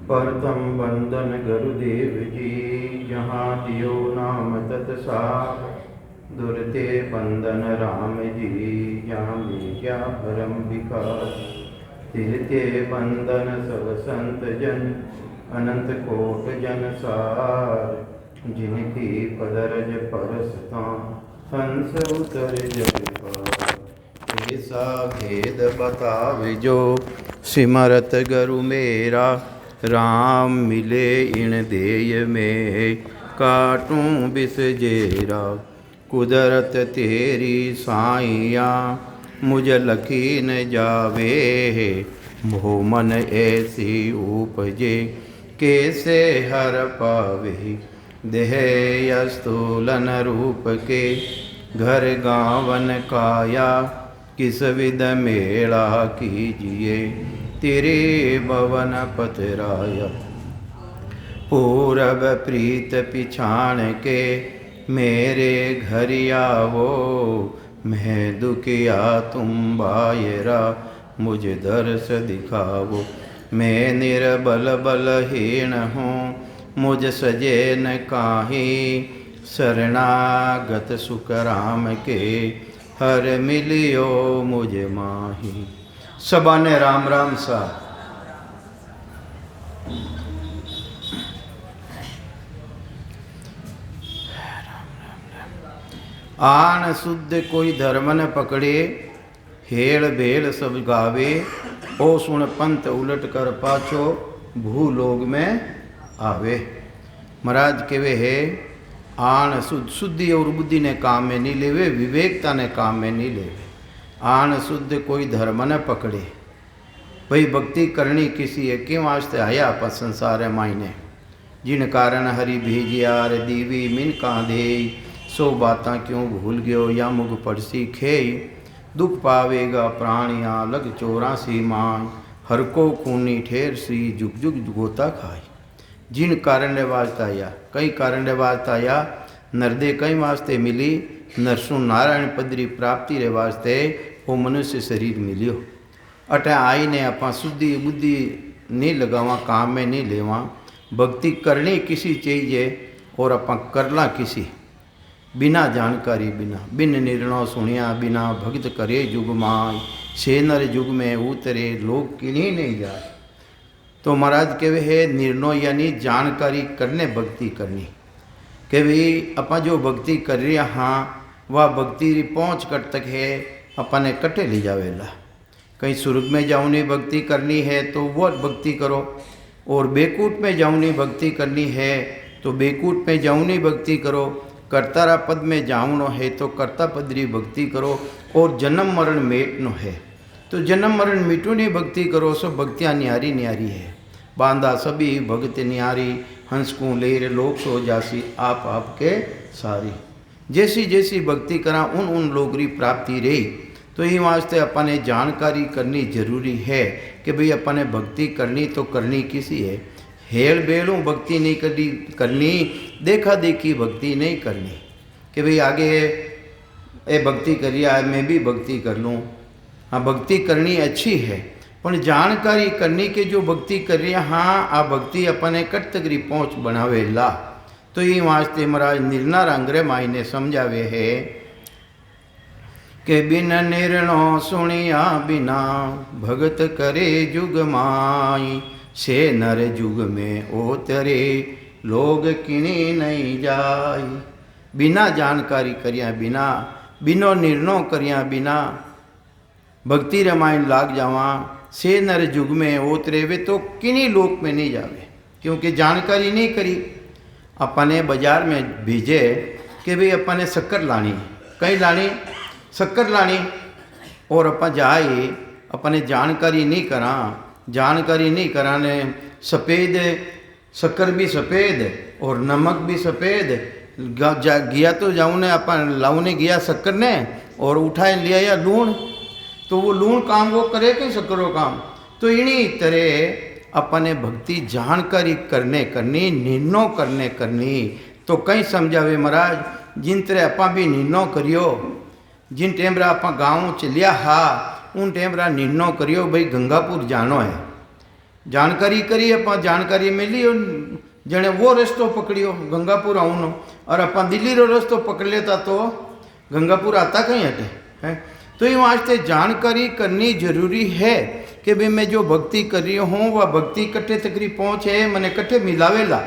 परतम बंदन गुरुदेव जी, जहाँ दियो नाम तत्सार। दुरते बंदन राम जी, यहाँ क्या भरम विकार। तिरते बंदन सब संत जन, अनंत कोट जन सार। जिनकी पदरज परसता, हंस उतर जग पार। ऐसा भेद बतावे जो, सिमरत गुरु मेरा। राम मिले इन देय में, काटूं बिस जेरा। कुदरत तेरी साइया, मुझ लखी न जावे। मोह मन ऐसी उपजे, कैसे हर पावे। देह स्थूलन रूप के, घर गावन काया। किस विध मेला कीजिए, तेरे भवन पतराया। पूरब प्रीत पिछाण के, मेरे घर आवो। मैं दुखिया तुम बायरा, मुझ दर्श दिखावो। मैं निर्बल बलहीन हूँ, मुझ सजे न काहीं। शरणागत सुख राम के, हर मिलियो मुझ माही। सबा ने राम राम सा। आन शुद्ध कोई धर्म न पकड़े, हेल बेल सब गावे। ओ सुन पंथ उलट कर पाछो, भूलोग में आवे। महाराज केवे है, आन शुद्ध, शुद्धि और बुद्धि ने काम में नहीं लेवे, विवेकता ने काम में नहीं लेवे। आन शुद्ध कोई धर्म न पकड़े। भाई भक्ति करनी किसी है क्यों वास्ते आया आप संसार मायने। जिन कारण हरि भेजिया रे दीवी मिन कांधे। सो बातां क्यों भूल गयो, या मुग पड़सी खेई। दुख पावेगा प्राणिया, लग 84 मान। हर को खूनी ठेर सी, जुग जुग गोता खाई। जिन कारण ने वास्ते आया, कई कारण ने वास्ते आया। नरदे कई वास्ते मिली, नरसु नारायण पदरी प्राप्ति रे वास्ते वो मनुष्य शरीर मिलियो। अटे आई ने अपा शुद्धि बुद्धि नहीं लगावा, काम में नहीं लेवा। भक्ति करनी किसी चाहिए और अपा करला किसी। बिना जानकारी बिना, बिन निर्णय सुनिया बिना। भक्त करे जुग माय, से नर जुग में उतरे। लोग किन्हीं नहीं जाए। तो महाराज कहे है निर्णय यानी जानकारी करने भक्ति करनी। कि भाई अपा जो भक्ति कर रही हाँ, वह भक्ति पहुँच कर तक है अपने कटे ले जावेला। कहीं स्वर्ग में जाऊनी भक्ति करनी है तो वो भक्ति करो, और बेकूट में जाऊनी भक्ति करनी है तो बेकूट में जाऊनी भक्ति करो। कर्तारा पद में जाऊनो है तो कर्ता पदरी भक्ति करो। और जन्म मरण मेटनो है तो जन्म मरण मिटूनी भक्ति करो। सो भक्तियाँ न्यारी न्यारी है, बांधा सभी भगत न्यारी। हंस को लेर लोग सो जासी, आप आपके सारी। जैसी जैसी भक्ति करा उन उन लोगरी प्राप्ति रही। तो ये वास्ते अपने जानकारी करनी जरूरी है कि भाई अपने भक्ति करनी तो करनी किसी है। हेल बेलू भक्ति नहीं करनी, देखा देखी भक्ति नहीं करनी। कि भाई आगे ये भक्ति करिया मैं भी भक्ति कर लूँ। हाँ भक्ति करनी अच्छी है, पर जानकारी करनी के जो भक्ति कर रही है हाँ आ भक्ति अपने कट तकरी पहुँच बनावे ला। तो ये वास्ते महाराज निर्णय अंग्रे माई ने समझावे है के बिन निर्णय सुनिया बिना। भगत करे जुग माई, से नर जुग में ओतरे। लोग किनी नहीं जाई। बिना जानकारी करिया बिना, बिनो निर्णय करिया बिना भक्ति रमायण लाग जावा। से नर जुग में ओतरे वे तो किन्हीं लोक में नहीं जावे, क्योंकि जानकारी नहीं करी। अपने बाजार में भेजे कि भाई अपने शक्कर लानी, कहीं लानी शक्कर लानी, और अपन जाए अपने जानकारी नहीं करा। जानकारी नहीं कराने सफ़ेद शक्कर भी सफ़ेद और नमक भी सफ़ेद। गया तो जाऊँ ने अपन लाउने गया शक्कर ने और उठाए लिया या लूण, तो वो लूण काम वो करे कि शक्करों काम। तो इन्हीं तरह अपने भक्ति जानकारी करने करनी, निर्णय करने करनी। तो कहीं समझावे महाराज जिन तरह अपा भी निर्णय करियो। जिन टेमरा आप गाँव चलिया हा उन टेमरा निर्णय करियो भाई गंगापुर जानो है। जानकारी करी अपा जानकारी मिली और जने वो रास्तो पकड़ियो गंगापुर आऊनो और अपा दिल्ली रो रास्तो पकड़ लेता तो गंगापुर आता कहीं हटे है। तो ये वास्ते जानकारी करनी जरूरी है कि भाई मैं जो भक्ति कर रही हूँ वह भक्ति कट्ठे तकरी पहुँचे मैंने कट्ठे मिलावेला।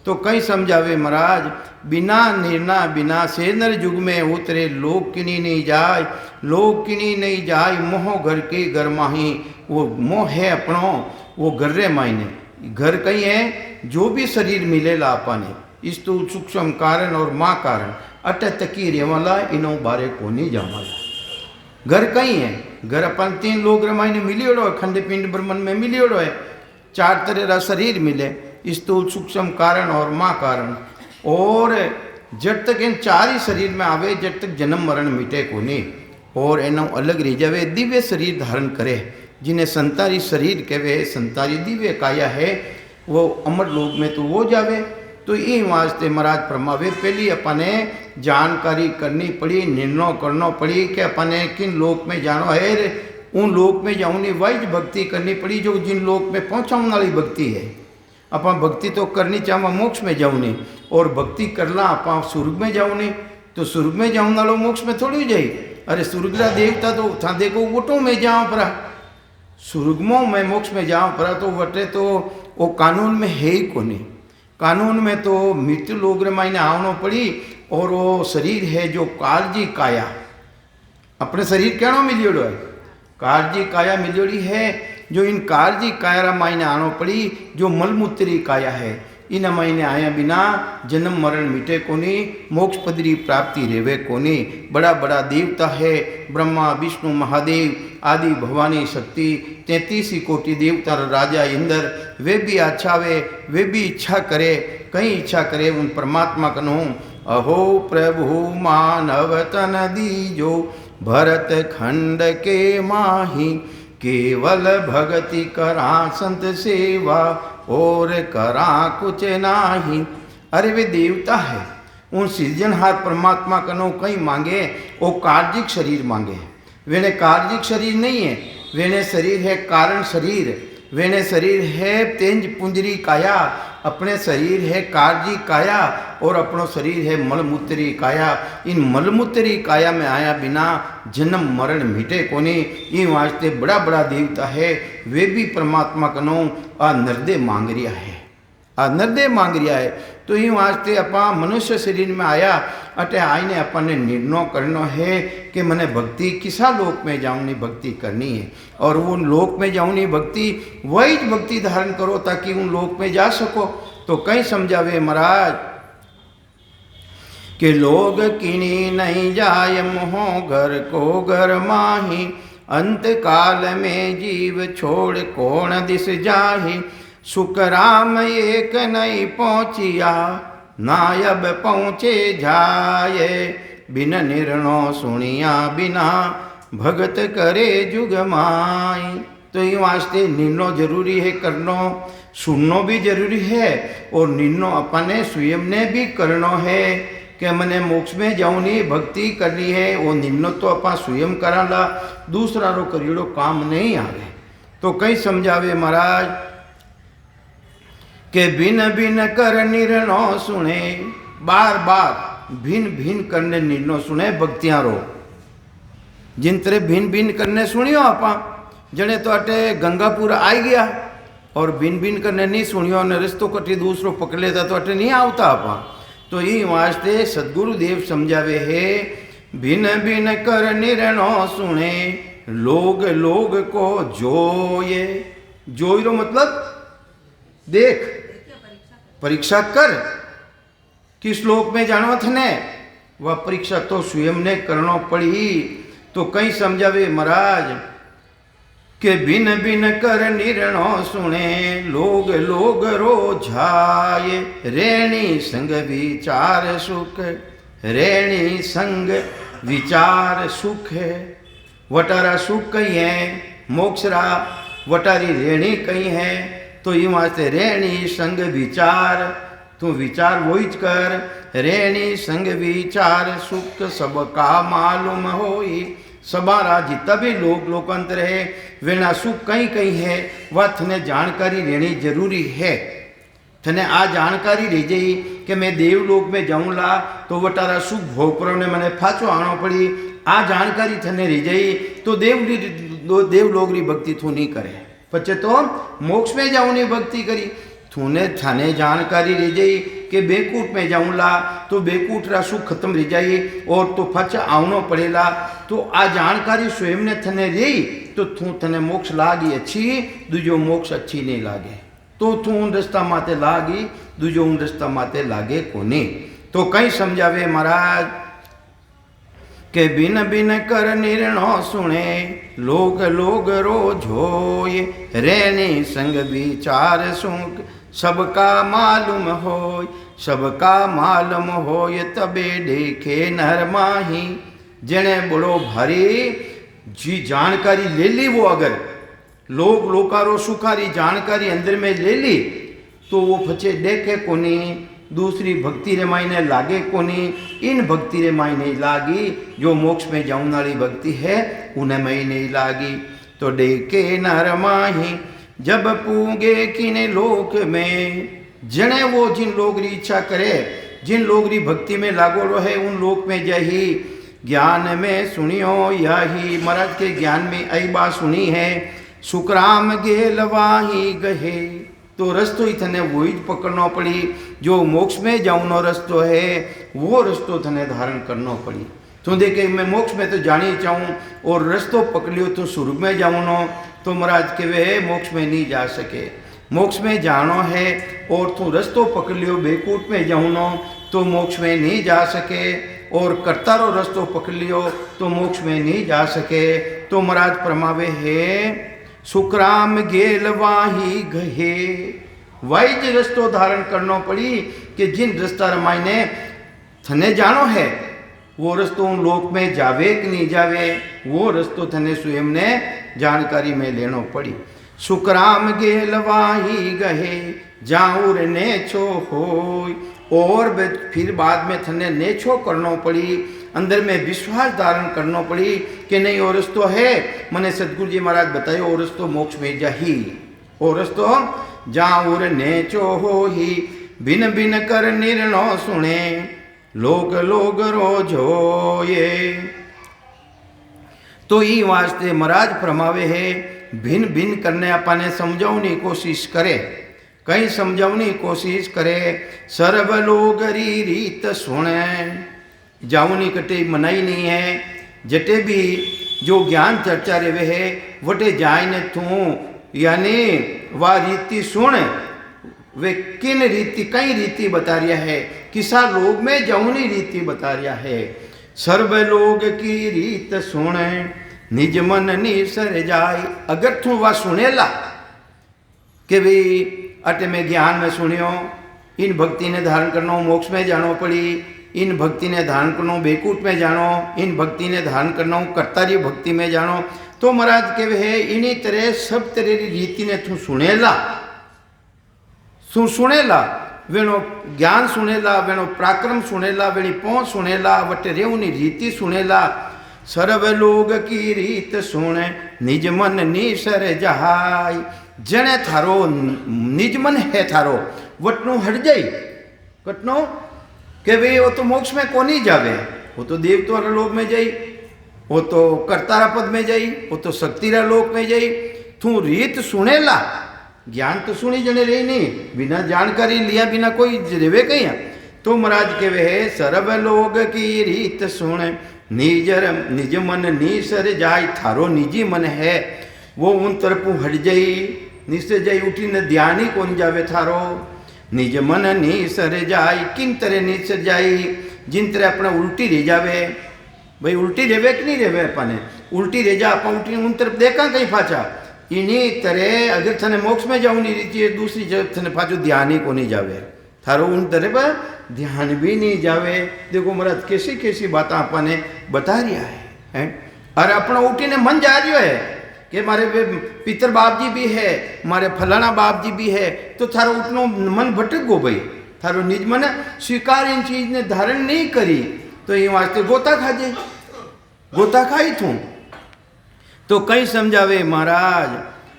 तो कहीं समझावे महाराज बिना निर्णा बिना से नर युग में उतरे लोग किनी नहीं जाए, लोग किनी नहीं जाए मोह घर के घर माही। वो मोह है अपनों वो घर रे मायने घर कहीं है जो भी शरीर मिलेला अपने स्थूल सूक्ष्म कारण और माँ कारण अट तकी रेवाला इनो बारे को नहीं जामाला। घर कहीं है घर अपन 3 लोग रमायने मिलियोड़ो है खंड पिंड ब्रह्मन में मिलियोड़ो है 4 तरह का शरीर मिले स्थूल सूक्ष्म कारण और माँ कारण। और जब तक इन 4 ही शरीर में आवे जब तक जन्म मरण मिटे को नहीं और एनो अलग रह जावे दिव्य शरीर धारण करे जिन्हें संतारी शरीर कहवे संतारी दिव्य काया है वो अमर लोक में तो वो जावे। तो ये वास्ते महाराज फरमावे पहली अपने जानकारी करनी पड़ी निर्णय करना पड़ी कि अपने किन लोक में जानो है उन लोक में जाऊनी वाइज भक्ति करनी पड़ी जो जिन लोक में पहुँचाने वाली भक्ति है। अपन भक्ति तो करनी चाहे मोक्ष में जाऊनी और भक्ति करना आप स्वर्ग में जाऊनी तो स्वर्ग में जाऊँ वालों मोक्ष में थोड़ी जाई। अरे स्वर्गला देवता तो था देखो वोटों में जाओ परा स्वर्गमो में मोक्ष में जाओ परा तो वटे तो वो कानून में है ही को नहीं। कानून में तो मृत्यु लोग मायने आवनो पड़ी और वो शरीर है जो कालजी काया अपने शरीर क्या मिलियोड़ो है कालजी काया मिलियोड़ी है जो इन कालजी काया मायने आनो पड़ी जो मलमूत्री काया है इन मायने आया बिना जन्म मरण मिटे कोनी मोक्ष पदरी प्राप्ति रेवे कोनी। बड़ा बड़ा देवता है ब्रह्मा विष्णु महादेव आदि भवानी शक्ति 33 कोटि देवता राजा इंद्र वे भी आछावे वे भी इच्छा करे कहीं इच्छा करे उन परमात्मा कनो अहो प्रभु मानव तन दीजो भरत खंड के माही केवल भगति करा संत सेवा और करा कुछ नाही। अरे वे देवता है उन सृजनहार परमात्मा कनो कहीं मांगे वो कार्जिक शरीर मांगे वेने कार्जिक शरीर नहीं है वेने शरीर है कारण शरीर वेने शरीर है तेंज पुंजरी काया अपने शरीर है कार्जी काया और अपनो शरीर है मलमूत्री काया। इन मलमूत्री काया में आया बिना जन्म मरण मिटे कोनी। ये वास्ते बड़ा बड़ा देवता है वे भी परमात्मा कनो आ नर्दे मांग रिया है आ नर्दे मांग रिया है। तो ये वास्ते अपा मनुष्य शरीर में आया अटे आईने अपन ने निर्णय करना है कि मैंने भक्ति किसा लोक में जाऊनी भक्ति करनी है और उन लोक में जाऊनी भक्ति वही भक्ति धारण करो ताकि उन लोक में जा सको। तो कहीं समझावे महाराज कि लोग किनी नहीं जाय मोह घर को घर माही अंत काल में जीव छोड़ कौन दिस जाही सुख राम एक नहीं पहुँचिया नायब पहुँचे जाए बिन निर्णय सुनिया बिना भगत करे जुग माई। तो ये वास्ते निर्णय जरूरी है करनो सुननो भी जरूरी है और निर्णय अपने स्वयं ने भी करनो है कि मैंने मोक्ष में जाऊनी भक्ति करनी है वो निर्णय तो अपा स्वयं कराला दूसरा रो करियो काम नहीं आवे। तो कहीं समझावे महाराज के भिन्न भिन्न कर निर्णय सुने बार बार भिन्न भिन्न करने निर्णय सुने भक्तियां रो जिन तरह भिन्न भिन्न करने सुनियो आपा जने तो अटे गंगापुर आई गया और भिन्न भिन्न करने नहीं सुनियो ने रिश्तों कटी दूसरों पकड़ लेता तो अटे नहीं आवता आपा। तो ये वास्ते सदगुरुदेव समझावे है भिन्न भिन्न कर निर्णय सुने लोग लोग को जोये जोइरो मतलब देख परीक्षा कर किस लोक में जानो थने वह परीक्षा तो स्वयं ने करनो पड़ी। तो कहीं समझावे महाराज के भिन्न भिन्न कर निर्णय सुने लोग लोग रोझाए रेणी संग विचार सुख रेणी संग विचार सुख वटारा सुख कहीं है मोक्षरा वटारी रेणी कहीं है। तो ये वास्ते रेणी संग विचार तू विचार वही कर रेणी संग विचार सुख सबका मालूम होई सबारा जितना भी लोग लोकांतर है वेना सुख कहीं कहीं है वह थने जानकारी लेनी जरूरी है। थने आ जानकारी रह जाई कि मैं देवलोक में जाऊँला तो वटारा सुख भोग ने मैंने फाचो आनो पड़ी। आ जानकारी थने रह जाई तो देवलोक री भक्ति तू नहीं करे, पचे तो मोक्ष में जाऊनी भक्ति करी। थूने थाने जानकारी रह जाई कि बेकूट में जाऊँला तो बेकूट रा सुख खत्म रह जाई और तो फच आवनो पड़ेला। तो आ जानकारी स्वयं ने थने रही तो तू थने मोक्ष लागी अच्छी, दूजो मोक्ष अच्छी नहीं लागे तो तू उन रस्ता माते लागी, दूजो उन रस्ता माते लागे कोनी। तो कहीं समझावे महाराज के बिन बिन कर निर्णय सुने लोग लोग रोज होए रहने संग विचार सुख सबका मालूम होय, सबका मालूम होय तबे देखे नर माही। जने बड़ो भारी जी जानकारी ले ली, वो अगर लोग लोकारो सुखारी जानकारी अंदर में ले ली तो वो फचे देखे कोनी, दूसरी भक्ति रे मायने लागे कोनी। इन भक्ति रे मायने लागी जो मोक्ष में जाऊन वाली भक्ति है उन्हें में नहीं लागी। तो देखे नर माही जब पूगे किने लोक में, जने वो जिन लोग री इच्छा करे, जिन लोग री भक्ति में लागो रहे उन लोक में जही। ज्ञान में सुनियो यही, महाराज के ज्ञान में आई बात सुनी है। सुकराम गेल वाही गहे, तो रस्तो ही थने वो ही पकड़ना पड़ी जो मोक्ष में जाऊनो रस्तो है वो रस्तो थने धारण करना पड़ी। तो देखे मैं मोक्ष में तो जानी चाहूँ और रस्तो पकड़ लियो तो स्वर्ग में जाऊनो, तो महाराज के वे मोक्ष में नहीं जा सके। मोक्ष में जानो है और तू रस्तो पकड़ लियो बेकूट में जाऊनो तो मोक्ष में नहीं जा सके, और करतारो रस्तो पकड़ लियो तो मोक्ष में नहीं जा सके। तो महाराज परमावे है सुकराम गेल वाही गहे, वाइज रस्तो धारण करना पड़ी कि जिन रस्ता रमाइने थने जानो है वो रस्तो उन लोक में जावे कि नहीं जावे वो रस्तो थने स्वयं ने जानकारी में लेनो पड़ी। सुकराम गेल वाही गहे जाऊर नेछो होय, और फिर बाद में थने नेछो करनो पड़ी, अंदर में विश्वास धारण करना पड़ी कि नहीं और रस्तो है। मने सदगुरु जी महाराज बताए और रस्तो मोक्ष में जाही, और रस्तो जाऊर नेचो हो ही बिन बिन कर निर्णय सुने लोग लोग रोज होए। तो ई वास्ते महाराज फरमावे है भिन भिन करने अपने समझाने कोशिश करे, कहीं समझाने कोशिश करे। सर्व लोग री रीत सुने, जाऊनी कटे मनाई नहीं है। जटे भी जो ज्ञान चर्चा रे वे है वटे जाए न तू, यानी वह रीति सुन, वे किन रीति कई रीति बता रिया है, किसा लोग में जाऊनी रीति बता रिया है। सर्व लोग की रीत सुन निज मन निसर जाए। अगर तू वह सुनेला कि भाई अटे में ज्ञान में सुनियो, इन भक्ति ने धारण करना मोक्ष में जानो पड़ी, इन भक्ति ने धारण करना बेकूट में जानो, इन भक्ति ने धारण करना कर्तारी भक्ति में जानो। तो महाराज के वे इन्हीं तरह सब तरह की रीति ने तू सुनेला, सुनेला वेणो ज्ञान सुनेला, वेणो पराक्रम सुनेला, वेणी पहुँच सुनेला, वटे रेवनी रीति सुनेला। सर्व लोग की रीत सुन निज मन निसर जहाय। जने थारो निज मन है थारो वटनो हट जाई, कटनो के भाई वो तो मोक्ष में कोनी जावे, वो तो देवता लोक में जाई, वो तो कर्तारा पद में जाई, वो तो शक्तिरा लोक में जाई। तू रीत सुनेला, ज्ञान तो सुनी जने रही नहीं, बिना जानकारी लिया बिना कोई रेवे कहीं। तो महाराज के वे सर्व लोग की रीत सुन निज मन निसर जाय। थारो निजी मन है वो उन तरफ हट जाई, निसर जाई उठी न ध्यान ही कौन जावे थारो। निज मन निसर जाय, किन तरह निसर जाई, जिन तरह अपना उल्टी रह जावे। भाई उल्टी रेवे कि नहीं रेवे, अपने उल्टी रह जा, अपन उल्टी उन तरफ देखा कहीं फाचा। इन्हीं तरह अगर थने मोक्ष में जाऊनी रीति है, दूसरी जगह थने फाचो ध्यान ही को नहीं जावे, थारो उन तरह पर ध्यान भी नहीं जावे। देखो महाराज कैसी कैसी बात अपने बता रिया है? और अपना उठी ने मन जा रही है कि मारे पितर बाप जी भी है, मारे फलाना बाप जी भी है, तो थारो उठनो मन भटक गो भाई, थारो निज मन स्वीकार इन चीज ने धारण नहीं करी, तो ये वास्ते गोता खा जाए, गोता खाई थू तो कई समझावे महाराज,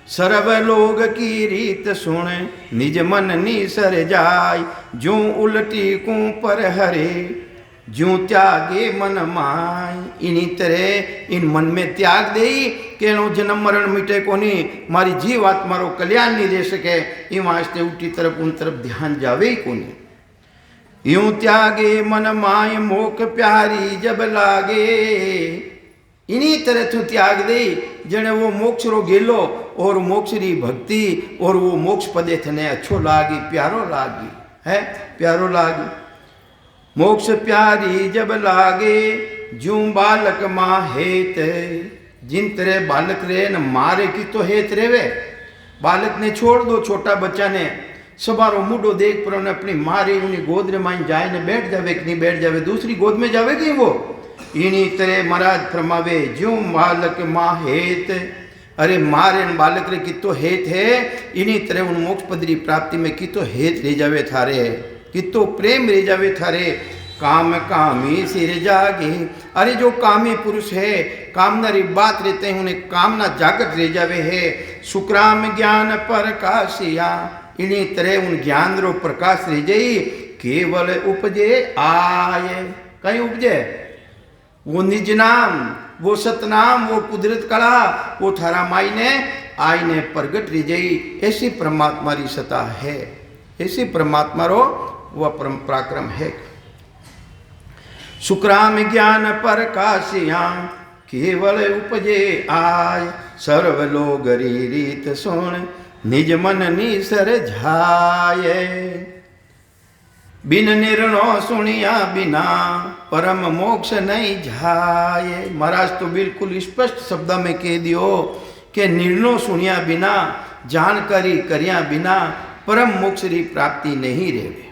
सर्व लोग की रीत सुन निज मन नीसर जाय, जो उलटी कू पर हरे जो त्यागे मन माय। इन्हीं तरह इन मन में त्याग दे के जन्म मरण मिटे कोनी, मारी जीव आत्मा रो कल्याण नहीं दे सके, ई वास्ते उठी तरफ उन तरफ ध्यान जावे ही कोनी। यूं त्यागे मन माय मोक प्यारी जब लागे, इन्हीं तरह तू त्याग दे जने वो मोक्ष रो गेलो और मोक्ष री भक्ति और वो मोक्ष पदे थने अच्छो लागी, प्यारो लागी है, प्यारो लागी। मोक्ष प्यारी जब लागे जूं बालक माँ हेत, जिन तरह बालक रे न मारे की तो हेत रेवे। बालक ने छोड़ दो, छोटा बच्चा ने सवारो मुडो देख पर अपनी मारे उन्हें गोद रे माइन जाए ने बैठ जावे कि नहीं बैठ जावे, दूसरी गोद में जावेगी वो। इन्हीं तरह महाराज फरमावे ज्यों बालक माँ हेत, अरे मारे बालक रे कितो हेत है, इन्हीं तरह उन मोक्ष पदरी प्राप्ति में कितो हेत ले जावे थारे, कितो प्रेम ले जावे थारे। काम कामी सिर जागे, अरे जो कामी पुरुष है कामना री बात रहते हैं उन्हें कामना जागत ले जावे है। सुक्राम ज्ञान प्रकाशिया, इन्हीं तरह उन ज्ञान रो प्रकाश रह जाई, केवल उपजे आए, कहीं उपजे वो निज नाम, वो सतनाम, वो कुदरत कला, वो थारा माई ने आई ने प्रगट रह जाई। ऐसी परमात्मा री सता है, ऐसी परमात्मा रो वह पराक्रम है। सुक्राम ज्ञान प्रकाशिया केवल उपजे आय, सर्व लोग रीत सुन निज मन नीसर झाये। बिन निर्णय सुनिया बिना परम मोक्ष नहीं जाए। महाराज तो बिल्कुल स्पष्ट शब्द में कह दियो कि निर्णय सुनिया बिना, जानकारी करिया बिना परम मोक्ष की प्राप्ति नहीं रेवे।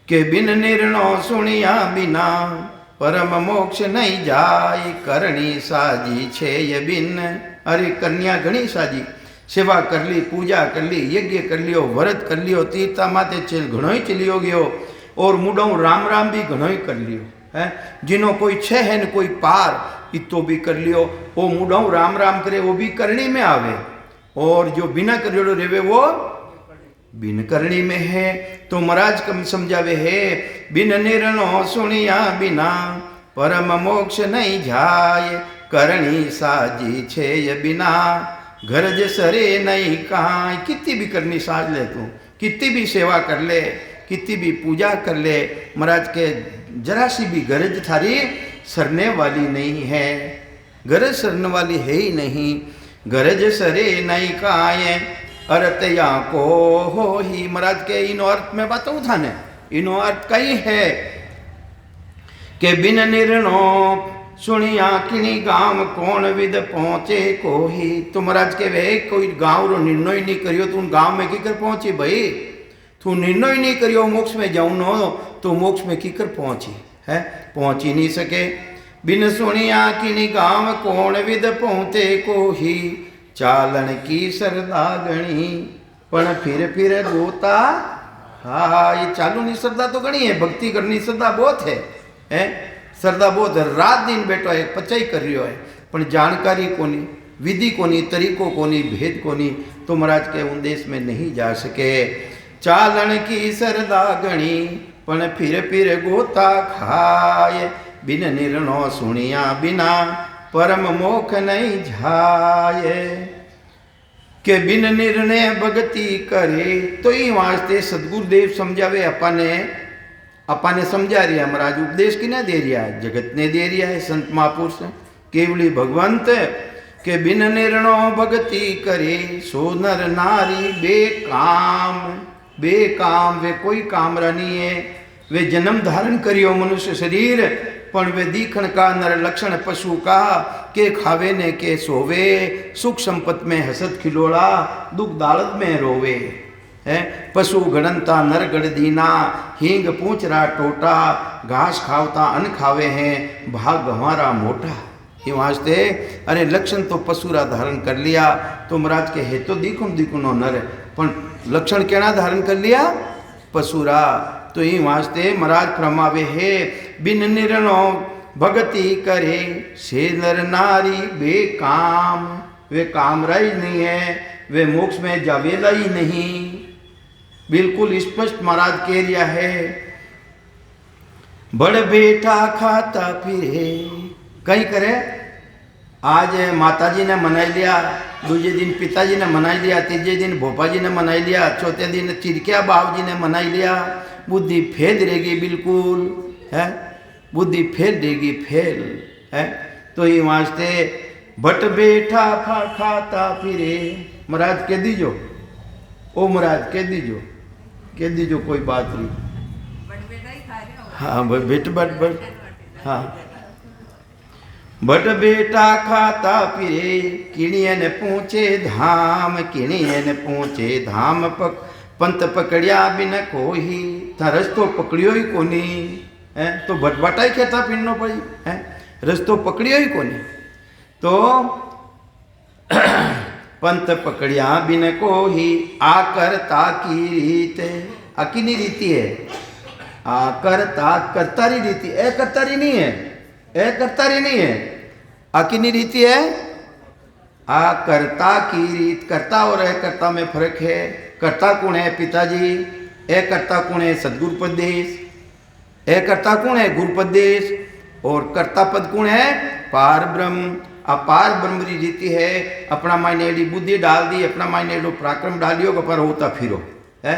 के बिन निर्णय सुनिया बिना परम मोक्ष नहीं जाए, करणी साजी छे ये बिन। अरे कन्या घणी साजी, सेवा कर ली, पूजा कर ली, यज्ञ कर लियो, व्रत कर लियो, तीर्था माते घणो ही चलियो गयो और मुडो राम राम भी घणो ही कर लियो है। जिनो कोई छे है न कोई पार इतो भी कर लियो, वो मुडो राम राम करे वो भी करणी में आवे, और जो बिना करियो रेवे वो बिन करणी में है। तो महाराज कम समझावे है, बिन निर्णय सुनिया बिना परम मोक्ष नहीं जाए, करणी साजी छे ये बिना गरज सरे नहीं कहाँ। कितनी भी करनी साज ले तू, कितनी भी सेवा कर ले, कितनी भी पूजा कर ले, महाराज के जरा सी भी गरज थारी सरने वाली नहीं है, गरज सरने वाली है ही नहीं। गरज सरे नहीं कहाँ अर्थ या को हो ही। महाराज के इनो अर्थ में बताऊँ था ने, इनो अर्थ कई है कि बिन निर्णय सुनिया किनी गांव कौन विद पहुंचे को ही। तो महाराज के वे कोई गांव रो निर्णय नहीं करियो तू गांव में किकर पहुंची भाई, तू निर्णय नहीं करियो मोक्ष में जाऊं नो तो मोक्ष में किकर पहुंची है, पहुंच ही नहीं सके। बिन सुनिया किनी गांव कौन विद पहुंचे को ही, चालन की सरदा गणी पण फिर रोता। हाँ ये चालू नहीं श्रद्धा तो गणी है, भक्ति करनी श्रद्धा बहुत है श्रद्धा बहुत रात दिन बैठो है, पचाई कर रही है, पर जानकारी कोनी, विधि कोनी, तरीको कोनी, भेद कोनी, तो महाराज के उन देश में नहीं जा सके। चालन की सरदा गणी पण फिर गोता खाए, बिन निर्णय सुनिया बिना परम मोक्ष नहीं जाए। के बिन निर्णय भक्ति करे, तो ये वास्ते सदगुरुदेव समझावे अपने समझा रहा है। महाराज उपदेश किने दे रहा है, जगत ने दे रहा है, संत महापुरुष केवली भगवंत के बिन निर्णय भक्ति करे, सो नर नारी बेकाम। बेकाम वे कोई कामरा नहीं है, वे जन्म धारण करियो मनुष्य शरीर, पण वे दीखण का नर लक्षण पशु का, के खावे ने के सोवे, सुख संपत में हसत खिलोड़ा, दुख दालत में रोवे है। पशु गणनता नर गढ़ दीना, हींग पूंचरा टोटा, घास खावता अन्न खावे हैं, भाग हमारा मोटा। ये वास्ते अरे लक्षण तो पशुरा धारण कर लिया, तो महाराज के है तो दीखुनो नर, पण लक्षण केना धारण कर लिया, पशुरा। तो ये वास्ते महाराज फरमावे है, बिन निर्णय भक्ति करे से नर नारी बेकाम। वे काम रही नहीं है, वे मोक्ष में जावेला ही नहीं। बिल्कुल स्पष्ट महाराज कह रिया है। बड़ बेटा खाता फिरे कहीं करे। आज माताजी ने मनाई लिया, दूसरे दिन पिताजी ने मनाई लिया, तीसरे दिन भोपा जी ने मनाई लिया, चौथे दिन चिरकिया बाबू जी ने मनाई लिया। बुद्धि फेल रहेगी बिल्कुल है, बुद्धि फेल देगी फेल है। तो ये वास्ते बट बेटा खाता फिरे। महाराज कह दीजो, ओ महाराज कह दीजो कोई बात नहीं। हाँ बेट बट हाँ बट बेटा खाता फिरे किणिये ने पूछे धाम। किणिये ने पूछे धाम पंत पकड़िया बिन कोही। था रस्तो पकड़ियो ही कोनी है, तो भटभटा ही कहता फिरनो पड़ी है, रस्तो पकड़ियो ही कोनी। तो पंत पकड़िया बिन कोही आकरता की रीत। अकिनी रीति है आकरता करतारी रीति। ए करतारी नहीं है, ए करतारी नहीं है, अकिनी रीति है आकर्ता की रीत। कर्ता और अकर्ता में फर्क है। कर्ता कौन है? पिताजी। अकर्ता कौन है? सदगुरुपदेश। अकर्ता कौन है? गुरुपदेश। और कर्ता पद कौन है? पार ब्रह्म। अपार ब्रह्म की रीति है। अपना मायने एडी बुद्धि डाल दी, अपना मायने एडो पराक्रम डालियो कि पर होता फिरो है।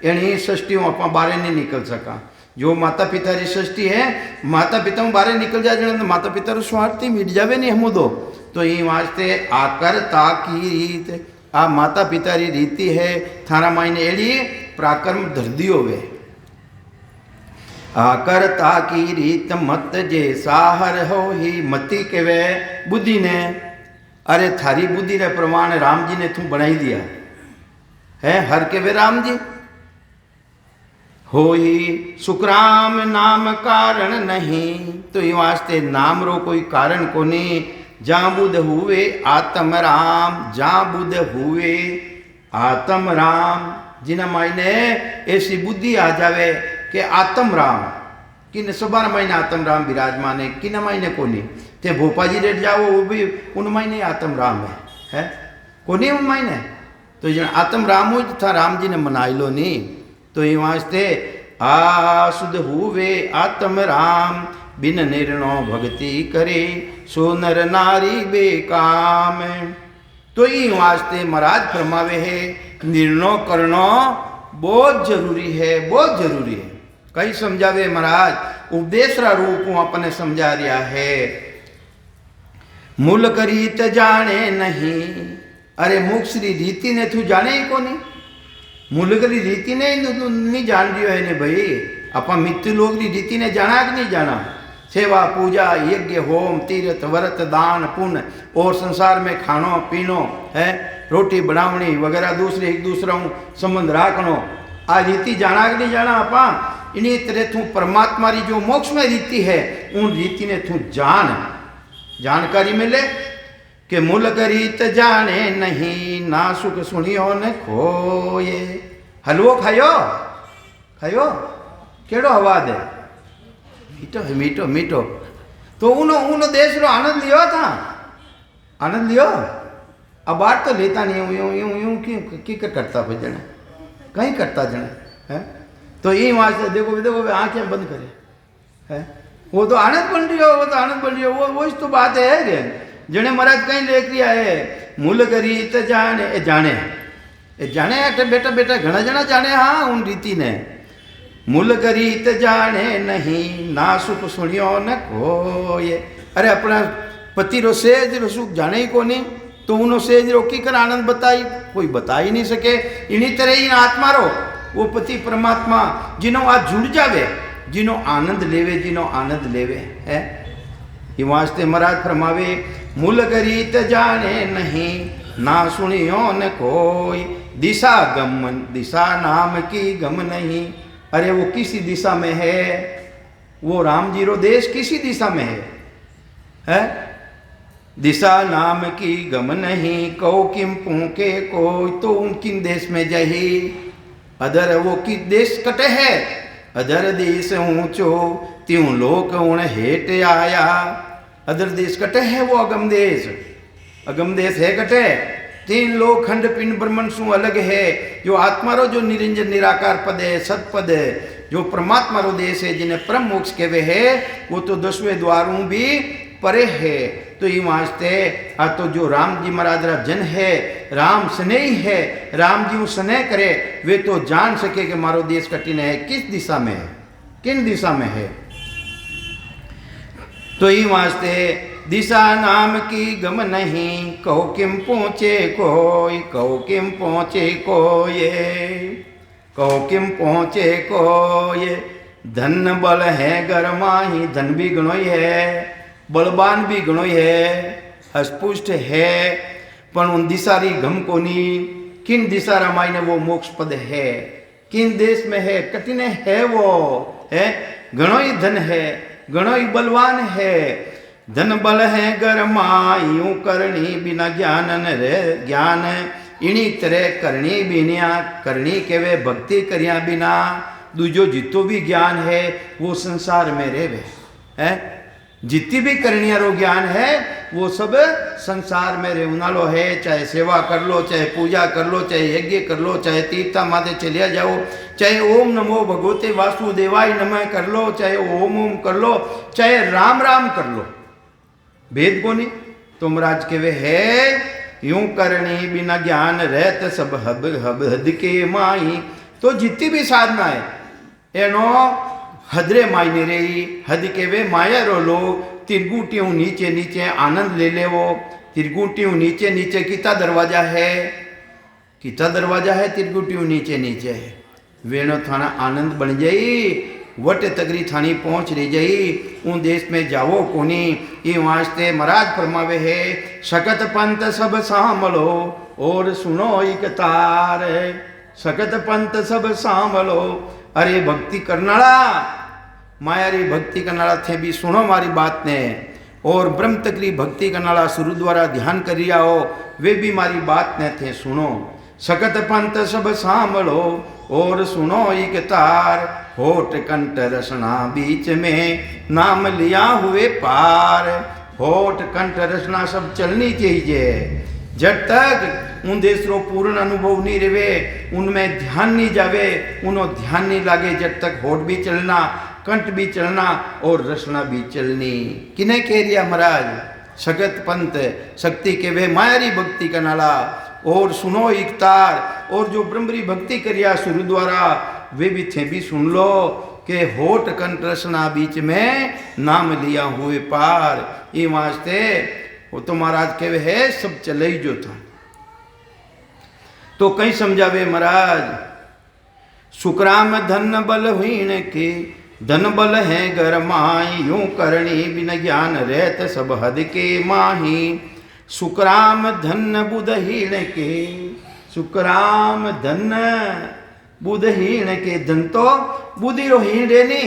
एनी सृष्टि अपना बारे नहीं निकल सका। जो माता पिता री सृष्टि है, माता पिता बारे निकल जाए जन तो माता पिता स्वार्थी मिट जावे नहीं हम दो। तो ये वास्ते आकरता की रीत। आ माता पिता री रीति है। थारा मायने एडी पराक्रम धर दियो वे। आकरता की रीत मत जे साहर हो ही। मती के वे बुद्धि ने। अरे थारी बुद्धि रे प्रमाण राम जी ने तू बनाई दिया है। हर के वे राम जी होई सुखराम नाम कारण नहीं। तो ये वास्ते नाम रो कोई कारण को नहीं। जहाँ बुध हुए आत्म राम। जहाँ बुध हुए आत्म राम। जिन्हें मायने ऐसी बुद्धि आ जावे कि आत्म राम किन सबार महीने आत्म राम विराजमान है, किन महीने को नहीं। थे भोपा जी रेट जाओ वो भी उन महीने आत्म राम है को नहीं उन महीने। तो जन आत्म राम हो था राम जी ने मनाई लो नहीं। तो ये वास्ते आसुद हुए आत्म राम। बिन निर्णो भक्ति करे सो नर नारी बेकाम। तो ये वास्ते महाराज फरमावे है निर्णय करना बहुत जरूरी है, बहुत जरूरी है। कई समझावे महाराज उपदेश रूप अपने समझा रिया है। मूल करीत जाने नहीं। अरे मोक्ष री रीति ने तू जाने ही को नहीं। मूल करी रीति ने नहीं जान रही है ने भाई। अपा मित्र लोग री रीति ने जाना कि नहीं जाना। सेवा पूजा यज्ञ होम तीर्थ व्रत दान पुण्य और संसार में खानो पीनो है, रोटी बनावनी वगैरह दूसरे एक दूसरा संबंध राखनो। आ रीति जाना कि नहीं जाना। अपा इन्हीं तरह तू परमात्मा री जो मोक्ष में रीति है उन रीति ने तू जानकारी मिले कि मूल करीत जाने नहीं। ना सुख सुनियो न खोए। हलवो खायो केड़ो हवाद है मीठो है मीठो मीठो। तो उनो देश रो आनंद लियो था। आनंद लियो। अब बात तो लेता नहीं। यूं यूं यूं की करता फिर जने कहीं करता जने है। तो यही वहाँ से देखो आंखें बंद करे है। वो तो आनंद बन रही हो, वो तो आनंद बन रही हो। वो तो बात है रे। जने महाराज कहीं लेख रिया है मूल करीत जाने जाने बेटा घना जना जाने। हाँ उन रीति ने मूल करीत जाने नहीं। ना सुख सुनियो न कोये। अरे अपना पति रो सेज रो सुख जाने ही को नहीं। तो उनो सेज रोकी कर आनंद बताई कोई बता ही नहीं सके। इन्हीं तरह ही आत्मा रो वो पति परमात्मा जिन्हों आज जुड़ जावे, जिन्हों आनंद लेवे है। ये वास्ते महाराज फरमावे मूल करीत जाने नहीं। ना सुनियो न कोई। दिशा नाम की गम नहीं। अरे वो किसी दिशा में है। वो राम जी रो देश किसी दिशा में है? दिशा नाम की गम नहीं। कहो किम पूके कोई। तो उन किन देश में जही। अदर वो कि देश कटे है अदर देश ऊंचो त्यों लोक उण हेठ आया। अदर देश कटे है वो अगम देश है कटे। तीन लोक खंड पिंड ब्रह्मण सु अलग है। जो आत्मा रो जो निरंजन निराकार पद है, सतपद है, जो परमात्मा रो देश है, जिन्हें परम मोक्ष कहवे है, वो तो 10वें द्वारों भी परे है। तो ये वास्ते आ तो जो राम जी महाराज रा जन है, राम स्नेही है, राम जी स्नेह करे, वे तो जान सके कि मारो देश कठिन है, किस दिशा में है, किन दिशा में है। तो ये वास्ते दिशा नाम की गम नहीं, कहो किम पहुँचे कोई, कहो किम पहुँचे कोई, कहो किम पहुँचे कोई। धन बल है गरमाही, धन भी गणो ही है, बलवान भी गणो ही है, हस्पुष्ट है, पर उन दिशारी गम कोनी। किन दिशा रामाई ने वो मोक्ष पद है, किन देश में है, कठिन है, वो है गणो ही धन है, गणो ही बलवान है। धन बल है गरमायूं करनी बिना ज्ञान रे, ज्ञान इनी तरह करनी बिना, करनी के वे भक्ति करिया बिना। दूजो जितो भी ज्ञान है वो संसार में रेवे है, जितनी भी करनिया रो ज्ञान है वो सब संसार में रेवनालो है। चाहे सेवा कर लो, चाहे पूजा कर लो, चाहे यज्ञ कर लो, चाहे तीर्था माते चलिया जाओ, चाहे ओम नमो भगवते वासुदेवाय नमः कर लो, चाहे ओम ओम कर लो, चाहे राम राम कर लो, भेद को नहीं। तो महाराज के वे है यूं करनी बिना ज्ञान रहत सब हब हब हद के माई। तो जितनी भी साधना है एनो हदरे मायने रही, हद के वे माया रो लो। तिरगुटियों नीचे नीचे आनंद ले ले वो, तिरगुटियों नीचे नीचे कितना दरवाजा है, कितना दरवाजा है, तिरगुटियों नीचे नीचे है। वेणो थाना आनंद बन जाई, वट तगरी थानी पहुंच रही जाई, उन देश में जावो कोनी। ये वास्ते महाराज फरमावे है, सकत पंथ सब सांभलो और सुनो एक तार। सकत पंथ सब सांभलो, अरे भक्ति करनाड़ा, मायारी भक्ति करनाड़ा थे भी सुनो मारी बात ने। और ब्रह्म तकरी भक्ति करनाड़ा शुरू द्वारा ध्यान करिया हो, वे भी मारी बात ने थे सुनो। सकत पंथ सब सांभलो और सुनो एक तार, होठ कंठ रसना बीच में नाम लिया हुए पार। होठ कंठ रसना सब चलनी चाहिए। जब तक उन देश रो पूर्ण अनुभव नहीं रहे, उनमें ध्यान नहीं जावे, उन्हों ध्यान नहीं लागे, जब तक होठ भी चलना, कंठ भी चलना और रसना भी चलनी। किने कह रिया महाराज, सगत पंथ शक्ति के वे मायारी भक्ति का नाला और सुनो एक तार। और जो ब्रह्मरी भक्ति करिया शुरू द्वारा वे भी थे भी सुन लो के होठ कंठ रसना बीच में नाम लिया हुए पार। ये वास्ते वो तो महाराज के है सब चले ही जो था। तो कहीं समझावे महाराज, सुकराम धन बलहीन के, धन बल है गरमाई, यूं करनी बिन ज्ञान रहत सब हद के माही। सुकराम धन बुधहीन के, सुकराम धन बुधहीन के, धन तो बुद्धि रो हीन रहने,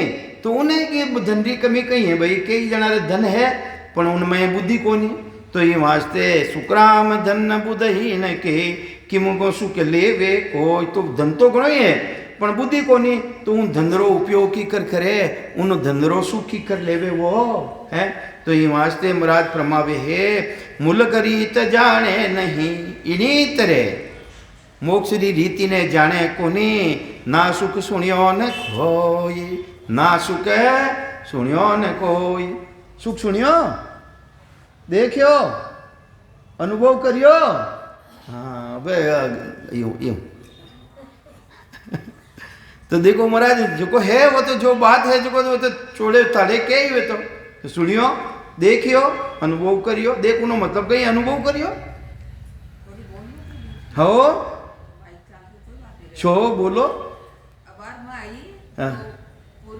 तो उन्हें की धन की कमी कहीं है भाई, कई जना धन है पर उनमें बुद्धि को नहीं। तो ये वास्ते सुकराम धन बुधहीन के, कि मुझको सुख लेवे कोई, तो धन तो घणो ही है पण बुद्धि को नहीं। तो उन धनरो उपयोग की कर करे, उन धनरो सुख की कर लेवे वो है। तो ये वास्ते महाराज फरमावे है, मुल करीत जाने नहीं, इन्हीं तरह मोक्ष री रीति ने जाने कोनी। ना सुख सुनियो न कोई, ना सुख सुनियो न कोई। सुख सुनियो, देखियो, अनुभव करियो। हाँ भाई यूं यूं तो देखो महाराज जो है वो तो जो बात है जो वो तो छोड़े ताड़े के ही वे तो सुनियो, देखियो, अनुभव करियो। देखो नो मतलब कहीं अनुभव करियो। हो शो बोलो। हाँ।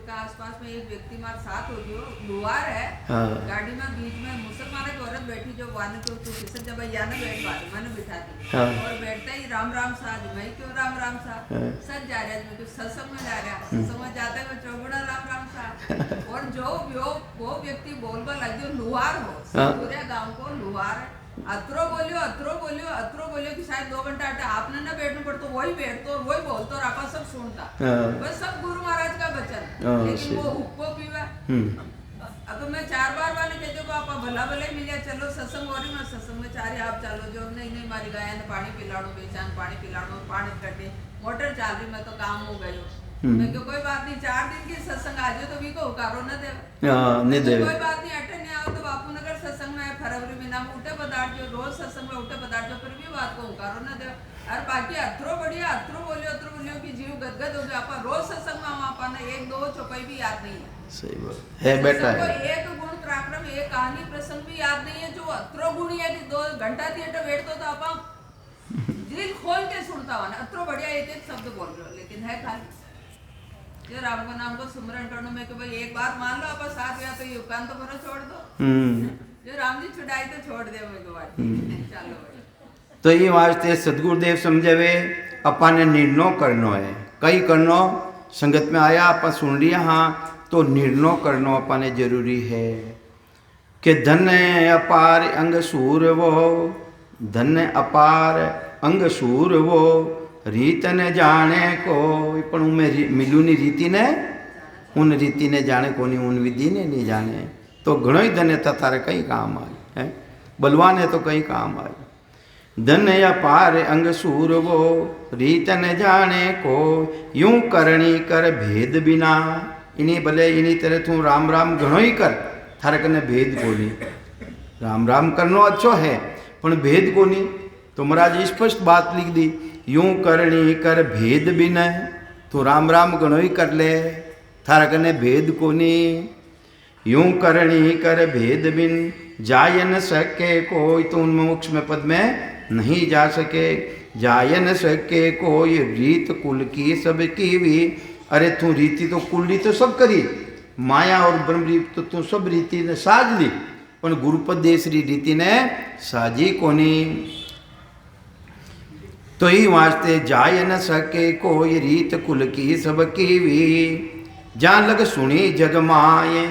का आसपास में एक व्यक्ति हमारे साथ हो गयो, लुहार है। हाँ। गाड़ी में बीच में मुसलमान की औरत बैठी, जो वाने के ऊपर किसी जब याना बैठ बात मैंने बिठा दी। हाँ। और बैठता ही राम राम सा, मैं क्यों राम राम सा। हाँ। सच जा रहा है, मैं तो सत्संग में जा रहा, सत्संग में जाता है मैं चौगुना राम राम सा। और जो वो व्यक्ति बोलबा लगे लुहार हो, पूरे गाँव को लुहार अत्रो बोलियो अत्रो बोलियो अत्रो बोलियो कि शायद 2 घंटा आपने ना बैठना पड़ता, वही बैठतो वही बोलतो और आप सब सुनता। बस सब गुरु महाराज का वचन लेकिन सही। वो हुक्को पीवा। अब तो मैं 4 बार वाले कहते को आप भला भले ही मिलिया चलो सत्संग और मैं सत्संग में 4 आप चालो जो नहीं मारी गाय ने पानी पिलाड़ो बेचान पानी पिलाड़ो पानी कटे मोटर चाल रही मैं तो काम हो गयो। मैं क्यों कोई बात नहीं 4 दिन की सत्संग आज तो भी को उकारो न दे नहीं दे कोई बात नहीं अटे नहीं आओ तो बापू नगर सत्संग में फरवरी महीना में उठे पदार्थ जो रोज सत्संग में उठे पदार्थ जो फिर भी बात को उकारो न दे। और बाकी अत्रो बढ़िया अत्रो बोलियो कि जीव गदगद हो गया अपन रोज सत्संग में अपन एक दो चौपाई भी याद नहीं है। सही बात है बेटा है। एक गुण पराक्रम एक कहानी प्रसंग भी याद नहीं है जो अत्रो गुणी है कि 2 घंटा थिएटर बैठतो तो अपन दिल खोल के सुनता हुआ ना अत्रो बढ़िया एक शब्द बोल रहे हो लेकिन है खाली ये राम का नाम को सुमरन करने में कि भाई एक बात मान लो अपन साथ गया तो ये उपकान तो भरो छोड़ दो जो राम जी छुड़ाई तो छोड़ दे मेरे बात चलो भाई। तो ये वास्ते सदगुरुदेव समझावे अपन ने निर्णय करनो है कई करनो संगत में आया अपन सुन लिया हाँ तो निर्णय करनो अपन ने जरूरी है कि धन अपार अंग सूर वो धन अपार अंग सूर वो रीत ने जाने को पण उमें मिलू नी रीति ने उन रीति ने जाने को नहीं उन विधि ने नहीं जाने तो घणो ही धन था तारे कई काम आए है बलवान है तो कई काम आए। धन अपार अंग सूर वो रीत न जाने को यूं करणी कर भेद बिना इन्हीं भले इन्हीं तरह तू राम राम घणो ही कर थारे कने भेद कोनी राम राम करनो अच्छो है पण भेद कोनी तो महाराज स्पष्ट बात लिख दी यूं करणी कर भेद बिना तू राम राम घणो ही कर ले थारे कने भेद कोनी यूं करणी कर भेद बिन जाय न सके कोई तो उन मोक्ष में पद में नहीं जा सके जाय न सके कोई रीत कुल की सब की भी अरे तू रीति तो कुल रीत तो सब करी माया और ब्रह्म रीत तो तू सब रीति ने साज ली पण गुरुपद देसरी रीति ने साजी कोनी तो ही वास्ते जाय न सके कोई रीत कुल की सब की भी जा लग सुनी जगमाए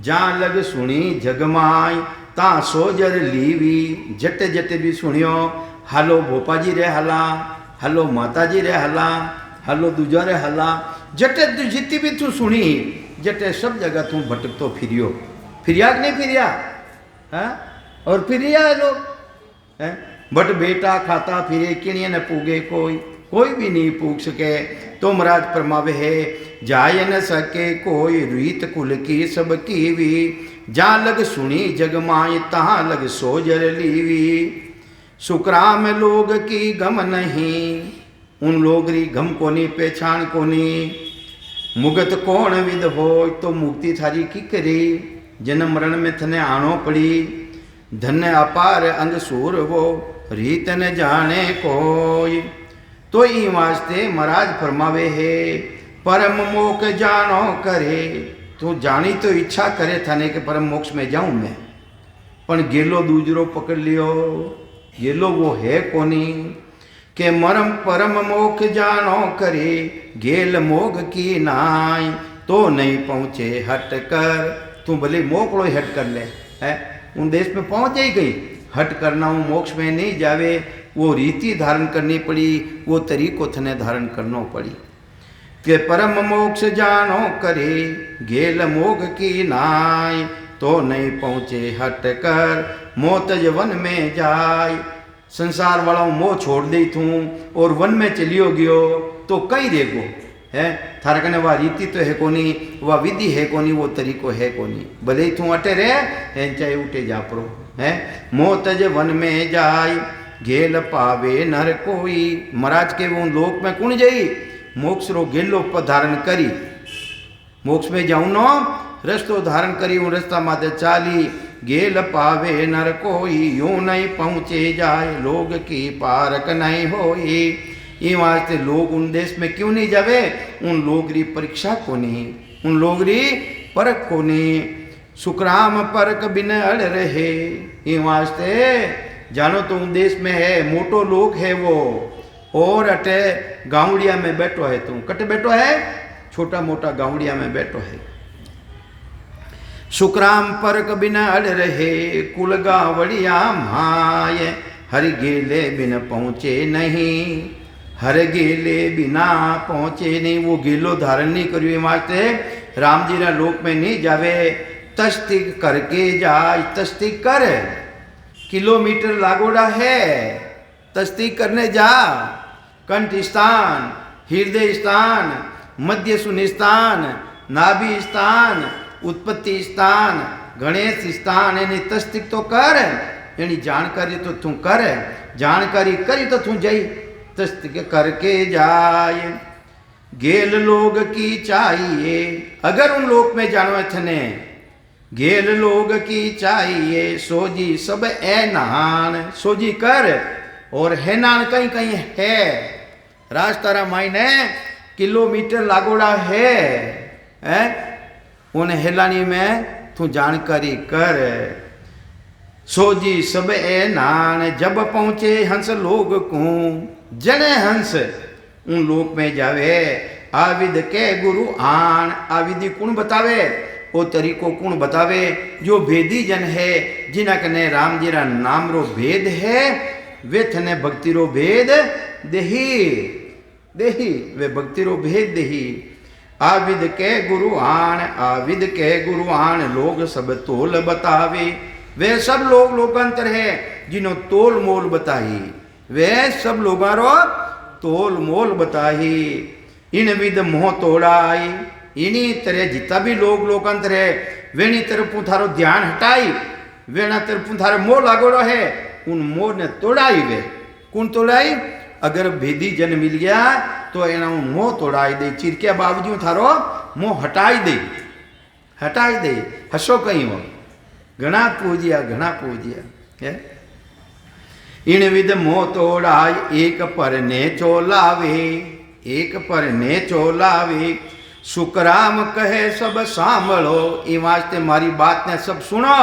जा लग सुनी जगमाए ता सोजर लीवी जट जट भी सुनियो हलो भोपा जी रे हला हलो माता जी रे हला हलो दूजा रे हला जटे जितनी भी तू सुनी जटे सब जगह तू भटक तो फिरियो फिरिया कि नहीं फिरिया है और फिरिया है लोग है बट बेटा खाता फिरे किणिये न पूगे कोई भी नहीं पूग सके तो महाराज फरमावे है जाय न सके कोई रीत कुल की सब की भी जा लग सुनी जगमाए तहाँ लग सोजर लीवी सुकराम लोग की गम नहीं उन लोग री गम कोनी पहचान कोनी मुगत कौन विद हो तो मुक्ति थारी की करी जन्म मरण में थने आनो पड़ी धन्य अपार अंग सूर वो रीत न जाने कोई तो ई वास्ते महाराज फरमावे है परम मोक जानो करे तू जानी तो इच्छा करे थाने के परम मोक्ष में जाऊं मैं पण गेलो दूजरो पकड़ लियो गेलो वो है कोनी के मरम परम मोक्ष जानो करे गेल मोग की नाई तो नहीं पहुँचे हट कर तू भले मोकड़ो हट कर ले है उन देश में पहुँच ही गई हट करना हूँ मोक्ष में नहीं जावे वो रीति धारण करनी पड़ी वो तरीको थने धारण करना पड़ी के परम मोक्ष जानो करे गेल मोग की नाई तो नहीं पहुँचे हट कर मोतज वन में जाय संसार वाला मोह छोड़ दी तू और वन में चलियो गयो तो कई रेगो है थारे कने वह रीति तो है कोनी वह विधि है कोनी वो तरीको है कोनी भले तू अटे रे है चाहे उठे जा परो है मोतज वन में जाय गेल पावे नर कोई महाराज के वो लोक में कुण जाई मोक्ष रो गेलो पर धारण करी मोक्ष में जाऊं नो रस्तो धारण करी उन रास्ता माते चाली गेल पावे नर कोई यूं नहीं पहुँचे जाए लोग की पारक नहीं होई ये वास्ते लोग उन देश में क्यों नहीं जावे उन लोग री परीक्षा को नहीं उन लोग री परख को नहीं सुखराम परक बिन अड़ रहे ये वास्ते जानो तो उन देश में है मोटो लोग है वो और अटे गांवड़िया में बैठो है तू कट बैठो है छोटा मोटा गांवड़िया में बैठो है सुखराम परक बिन अड़ रहे कुल गावड़िया माय हरि गेले बिन पहुँचे नहीं हर गेले बिना पहुंचे नहीं, वो गेलो धारण नहीं करियो वास्ते राम जी ना लोक में नहीं जावे। तस्तिक करके जाय, तस्तिक कर, किलोमीटर लागोड़ा है, तस्तिक करने जा। कंठ स्थान, हृदय स्थान, मध्य सुनि स्थान, नाभि स्थान, उत्पत्ति स्थान, गणेश स्थान, एनी तस्तिक तो कर, एनी जानकारी तो तू कर, जानकारी करी तो तू जाई, तस्तिक करके जाए। गेल लोग की चाहिए, अगर उन लोक में जानवे थने, गेल लोग की चाहिए, सोजी सब ऐनान, सोजी कर और हैनान कहीं कहीं है, रास्तारा मायने किलोमीटर लागोड़ा है, उन हेलानी में तू जानकारी कर। सोजी सब ऐनान, जब पहुंचे हंस लोग को, जने हंस उन लोक में जावे। आविद के गुरु आन, आविदी कौन बतावे, वो तरीको कौन बतावे, जो भेदी जन है, जिना कने राम जी रा नाम रो भेद है, वे थने भक्ति रो भेद देही, देही वे भक्ति रो भेद देही। आविद के गुरु आन, आविद के गुरु आन, लोग सब तोल बतावे। वे सब लोग लोकांतर है जिन्हों तोल मोल बताई, वे सब लोगारो तोल मोल बताई। इन विद मोह तोड़ाई, इन्हीं तरह जितना भी लोग लोकांतर है, वेनी तरफ थारो ध्यान हटाई, वेना तरफ थारो मोह लागोड़ो है, उन मोह ने तोड़ाई। वे कौन तोड़ाई, अगर भेदी जन मिल गया तो एना मोह तोड़ाई दे, चिरकिया बावजू थारो मोह हटाई दे, हटाई दे। हसो कहीं हो, घना पूजिया, घना पूजिया है। इन विद मोह तोड़ाई, एक पर ने चोलावे, एक पर ने चोलावे। सुखराम कहे सब सांभळो, ई वास्ते मारी बात ने सब सुनो।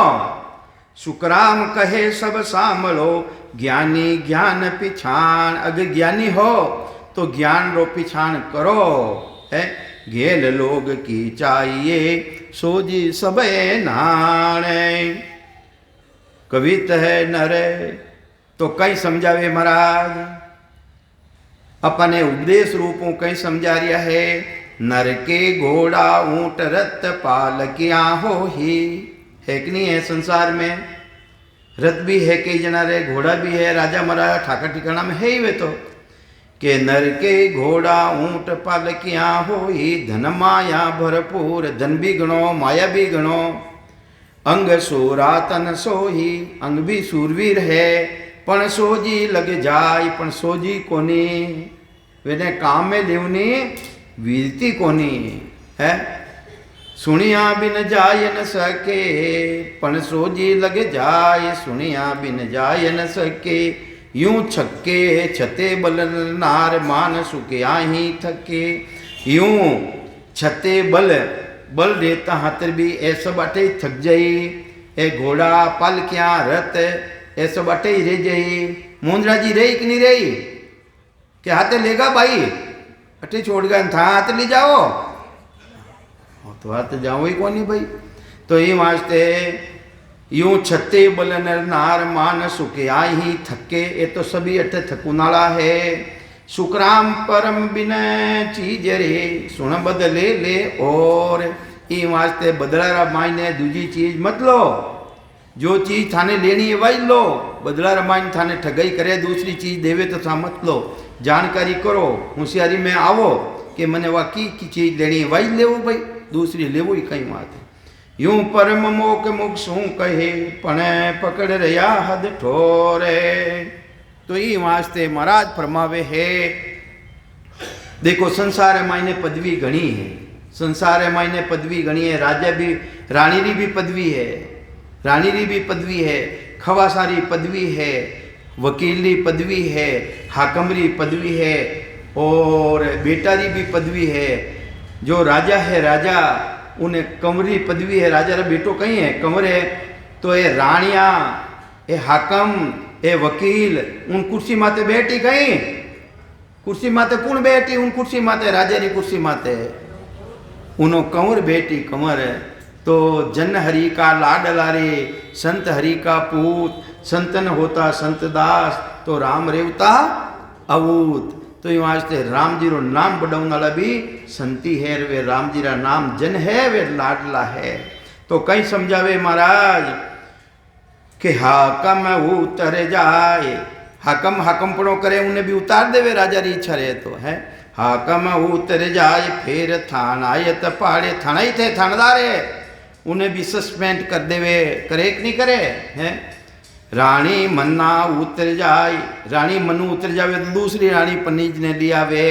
सुखराम कहे सब सांभळो, ज्ञानी ज्ञान पिछाण, अगर ज्ञानी हो तो ज्ञान रो पिछाण करो है। गेल लोग की चाहिए, सोजी सब नाणे। कवित है नरे तो कई समझावे महाराज, अपने उपदेश रूपों कई समझा रिया है। नर के घोड़ा ऊंट रथ पालकिया हो ही, है कि नहीं है संसार में, रथ भी है कई जना रे, घोड़ा भी है, राजा महाराजा ठाकर ठिकाना में है ही वे तो। के नर के घोड़ा ऊंट पालकिया हो ही, धन माया भरपूर, धन भी गणो माया भी गणो। अंग सोरा तन सोही, अंग भी सूरवीर है, पण सोजी लग जाय, पण सोजी कोनी, वेने काम में लेवनी वीरती कोनी है। सुनिया बिन जाय न सके, पण सोजी लग जाय, सुनिया बिन जाय न सके। यूं छक्के छते बल नार, मान सुखिया ही थके। यूं छते बल, बल देता हाथर भी ऐसा बाटे थक जाई। ए घोड़ा पालकियां रथ ऐसा बाटे ही रह जाई। मुंद्रा जी रही कि नहीं रही, क्या हाथे लेगा भाई, अटे छोड़ गए था हाथ ले जाओ, तो हाथ जाओ ही कौन भाई। तो ये वास्ते यूं छते बल नर नार, मान सुखिया ही थके। ये तो सभी अटे थकुनाला है। सुखराम परम बिन चीज रे, सुन बदले ले और। ये वास्ते बदलारा मायने दूजी चीज मत लो, जो चीज थाने लेनी है वही लो। बदलारा मायने थाने ठगाई करे दूसरी चीज देवे तो था मत लो। जानकारी करो, होशियारी में आवो कि मैंने वाकई की चीज लेनी है वही लेवो भाई, दूसरी लेवो ही कहीं बात है। यूं परम मोक मुख सू कहे, पणे पकड़ रया हद ठोरे। तो ये वास्ते महाराज फरमावे है, देखो संसार मायने पदवी घणी है, संसार मायने पदवी घणी है। राजा भी, रानी री भी पदवी है, रानी री भी पदवी है, खवासारी पदवी है, वकीली पदवी है, हाकमरी पदवी है, और बेटारी भी पदवी है। जो राजा है, राजा उन्हें कंवरी पदवी है। राजा रा बेटो कहीं है कंवर है, तो ये रानिया, ये हाकम, ये वकील, उन कुर्सी माते बैठी कहीं, कुर्सी माते कौन बैठी, उन कुर्सी माते राजा री कुर्सी माते उनो कंवर बैठी कंवर। तो जन हरि का लाडला रे, संत हरि का पूत, संतन होता संत दास, तो राम रेवता अवूत। तो ये वास्ते राम जी रो नाम बढ़ाने वाला भी संती है, वे राम जी रा नाम जन है, वे लाडला है। तो कई समझावे महाराज कि हाकम उतर जाए, हाकम हाकमपणो करे उन्हें भी उतार देवे राजा री इच्छा रहे तो है। हाकम उतर जाए फिर थान आए तो पाड़े, थाना ही थे थानेदार है, उन्हें भी सस्पेंड कर देवे, करे कि नहीं करे है। रानी मन्ना उतर जाए, रानी मनु उतर जावे तो दूसरी रानी पनीज ने लिया वे।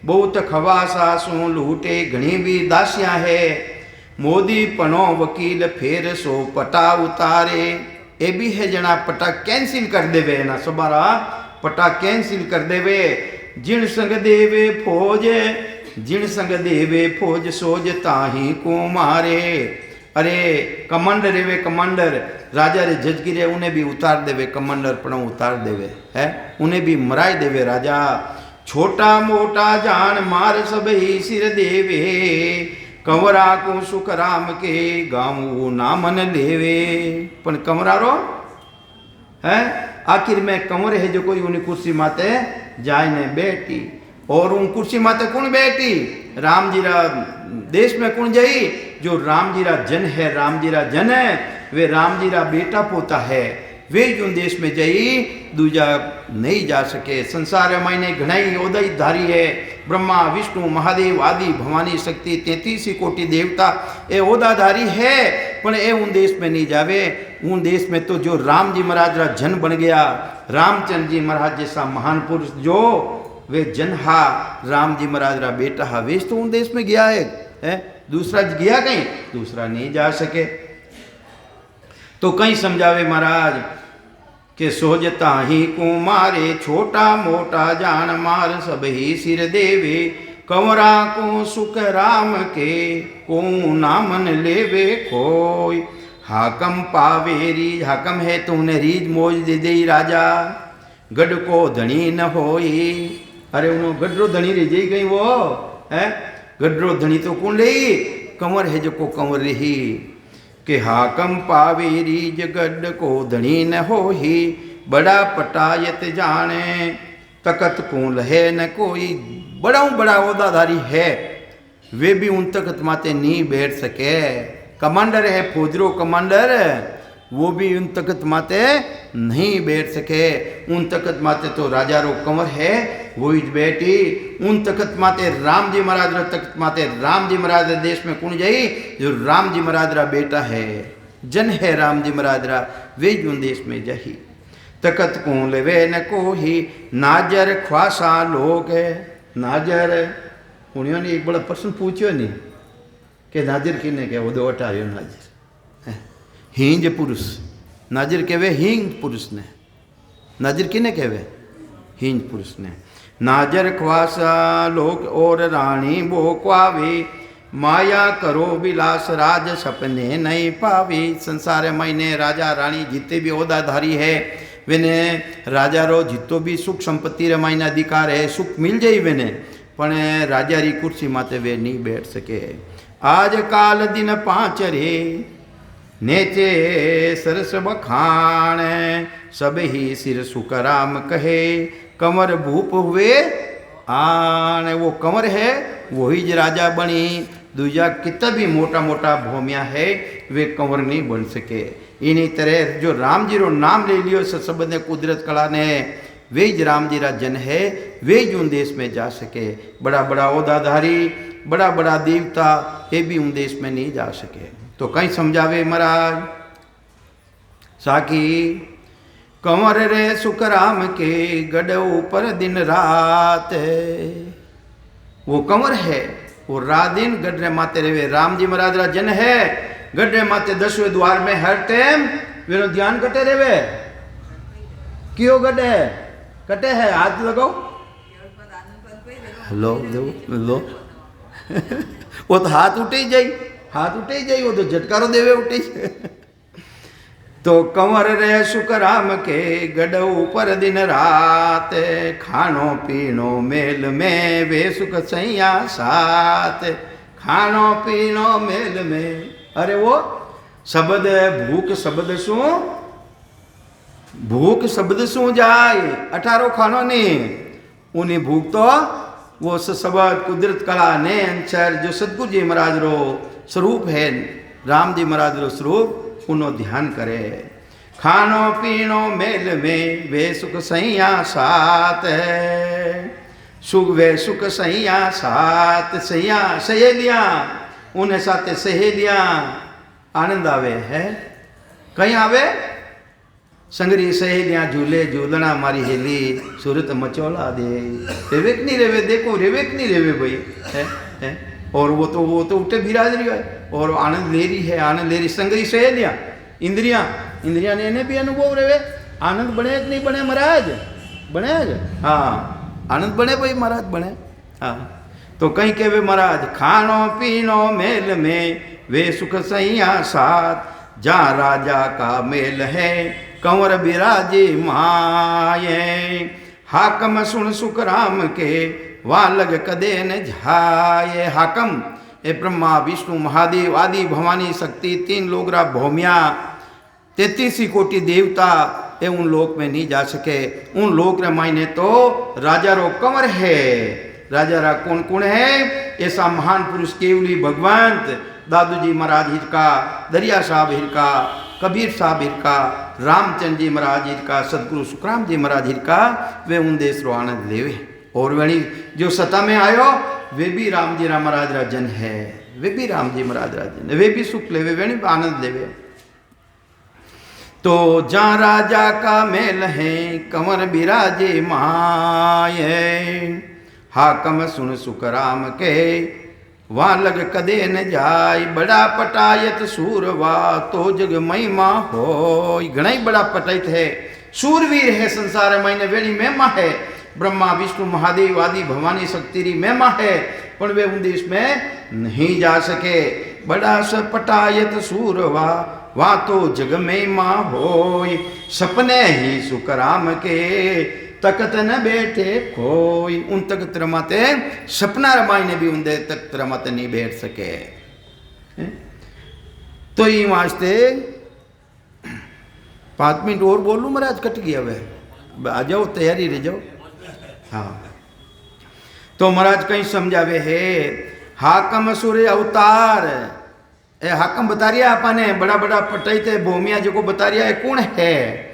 बहुत खवा सासू लूटे घनी भी दासियां है, मोदी पनो वकील फिर सो पटा उतारे। ये भी है जना पटा कैंसिल कर देवे ना, सबारा पटा कैंसिल कर देवे। जिन संग देवे फौज, जिन संग देवे फौज सोज ताही को मारे। अरे कमांडर वे कमांडर राजा रे जजगिरे उन्हें भी उतार देवे, कमांडर पण उतार देवे है, उन्हें भी मराई देवे राजा। छोटा मोटा जान मार सब ही सिर देवे, कंवरा को सुख राम के गाँव नामन लेवे। पण कंवरा रो है आखिर में कंवर है जो कोई उन्हें कुर्सी माते जाय ने बेटी, और उन कुर्सी माते कौन बेटी, राम जी रा देश में कौन जाई, जो राम जी रा जन है, राम जी रा जन है, वे राम जी रा बेटा पोता है, वे जो देश में जाई दूजा नहीं जा सके। संसार मायने घणाई ओदय धारी है, ब्रह्मा विष्णु महादेव आदि भवानी शक्ति 33 कोटि देवता ए ओदाधारी है, पण ए उन देश में नहीं जावे। उन देश में तो जो राम जी महाराज रा जन बन गया, रामचंद्र जी महाराज जैसा महान पुरुष जो वे जन हा, राम जी महाराज रा बेटा हा, वे तो उन देश में गया है? दूसरा गया कहीं, दूसरा नहीं जा सके। तो कहीं समझावे महाराज के सोजता ही को मारे, छोटा मोटा जान मार सब ही सिर देवे। कंवरा को सुख राम के को नामन लेवे कोई। हाकम पावे रीज, हाकम है तो उन्हें रीज मोज दे दे राजा, गढ़ को धनी न होई। अरे उन्होंने गढ़रो धनी रह जाई गई वो है, गढ़रो धनी तो कौन रही, कंवर है जो को कंवर रही। के हाकम पावे रीज गढ़ को धनी न होही, बड़ा पटायत जाने तकत को लहे न कोई। बड़ा ओदाधारी है, वे भी उन तकत माते नहीं बैठ सके। कमांडर है फौजरो कमांडर, वो भी उन तकत माते नहीं बैठ सके। उन तकत माते तो राजा रो कंवर है वो ही बैठी। उन तकत माते राम जी महाराज रो तकत माते राम जी महाराज देश में कौन जाई, जो राम जी महाराज रा बेटा है, जन है राम जी महाराज रा, वे जो देश में जाही। तकत को लेवे न को ही, नाजर ख्वासा लोग है। नाजर उन्होंने एक बड़ा प्रश्न पूछो नहीं कि नाजर किने के, वो दो हटायो नाजर हिंज पुरुष, नाजर कहवे हिंज पुरुष ने, नाजर किने कहवे हिंज पुरुष ने। नाजर ख्वासा लोग और रानी वो क्वावे, माया करो विलास राज सपने नहीं पावी। संसार महीने राजा रानी जितने भी ओदाधारी है, वेने राजा रो जितो भी सुख संपत्ति रे मायने अधिकार है, सुख मिल जाई वेने, पण राजा री कुर्सी माते वे नहीं बैठ सके। आज काल दिन 5 रे नेचे सरस बखान, सब ही सिर सुख राम कहे, कंवर भूप हुए आन। वो कंवर है वही ज राजा बनी, दूजा कितना भी मोटा मोटा भूमिया है वे कंवर नहीं बन सके। इन्हीं तरह जो राम जी रो नाम ले लियो सब ने कुदरत कला ने, वे ज राम जी रा जन है, वे जो देश में जा सके। बड़ा बड़ा ओदाधारी, बड़ा बड़ा देवता, ये भी उन देश में नहीं जा सके। तो कहीं समझावे महाराज साकी, कंवर रे सुख राम के गढ़ ऊपर दिन रात। वो कंवर है, वो रात दिन गढ़ रे माते रे, राम जी महाराज रा जन है, गढ़ रे माते 10वें द्वार में हर टाइम वे ध्यान कटे रेवे। क्यों कटे कटे है, हाथ लगाओ, लो लो वो तो हाथ उठे ही जाई, हाथ उठे ही जाई, वो तो झटकारो देवे उठे। तो कंवर रे सुख राम के गढ़ ऊपर दिन रात, खानो पीनो मेल में वे सुख सैया साथ। खानो पीनो मेल में, अरे वो शब्द भूख शब्द शू, भूख शब्द शू जाए, 18 खानो नहीं, उन्हीं भूख तो वो सबद कुदरत कला ने अंशर जो सतगुरु जी महाराज रो स्वरूप है, राम जी महाराज रो स्वरूप उनो ध्यान करे। खानो पीनो मेल में वे सुख सैया साथ है, सुख वे सुख सैया साथ, सैया सहेलियां उन्हें साथ सहेलियां आनंद आवे है। कहीं आवे संगरी सहेलियां झूले झूलना मारी हेली सूरत मचौला दे, रेवे कि नहीं रेवे, देखो रेवे कि नहीं रेवे भाई है। और वो तो उठे बिराज रही है और आनंद ले रही है, आनंद ले रही संगरी सहेलियां। इंद्रियां ने इन्हें भी अनुभव रहे, आनंद बने कि नहीं बने महाराज, बने। हाँ आनंद बने भाई महाराज, बने। हाँ तो कहीं के वे महाराज खानो पीनो मेल में वे सुख सैया साथ, जहाँ राजा का मेल है कंवर बिराजे माये। हाकम सुन सुख राम के वहाँ लग कदे न झाये। हाकम ए ब्रह्मा विष्णु महादेव आदि भवानी शक्ति तीन लोग रा भौमिया 33 कोटि देवता ए उन लोक में नहीं जा सके। उन लोक रे मायने तो राजा रो कंवर है। राजा रा कौन कौन है? ऐसा महान पुरुष केवली भगवंत दादू जी महाराज हिर का, दरिया साहब हिर का, कबीर साहब हिर का, रामचंद्र जी महाराज हिर का, सदगुरु सुखराम जी महाराज हिर का, वे उन देश रो आनंद लेवे। और वणी जो सता में आयो वे भी राम जी महाराज राजन है, वे भी राम जी महाराज राजन है, वे भी सुख लेवे, वे आनंद लेवे। तो जहाँ राजा का मेल है कंवर बिराजे माये। हाकम सुन सुख राम के वहाँ लग कदे न जाय। बड़ा पटायत सूरवा तो जग महिमा हो। घना ही बड़ा पटायत है, सूरवीर है, संसार मायने वेणी महिमा है। ब्रह्मा विष्णु महादेव आदि भवानी शक्ति री महिमा है, पर वे उन देश में नहीं जा सके। बड़ा स पटायत सूरवा वहाँ तो जग महिमा हो। सपने ही सुख राम के तकत न बैठे कोई। उन तकत रमाते सपना रमाई भी उन तकत रमाते नहीं बैठ सके। तो ये वास्ते 5 मिनट और बोलूं महाराज, कट गया वे, आ जाओ तैयारी रह जाओ। हाँ तो महाराज कहीं समझावे है हाकम सूर्य अवतार। ए हाकम बता रिया आपने बड़ा बड़ा पटाई थे भूमिया जो को बता रिया है कौन है?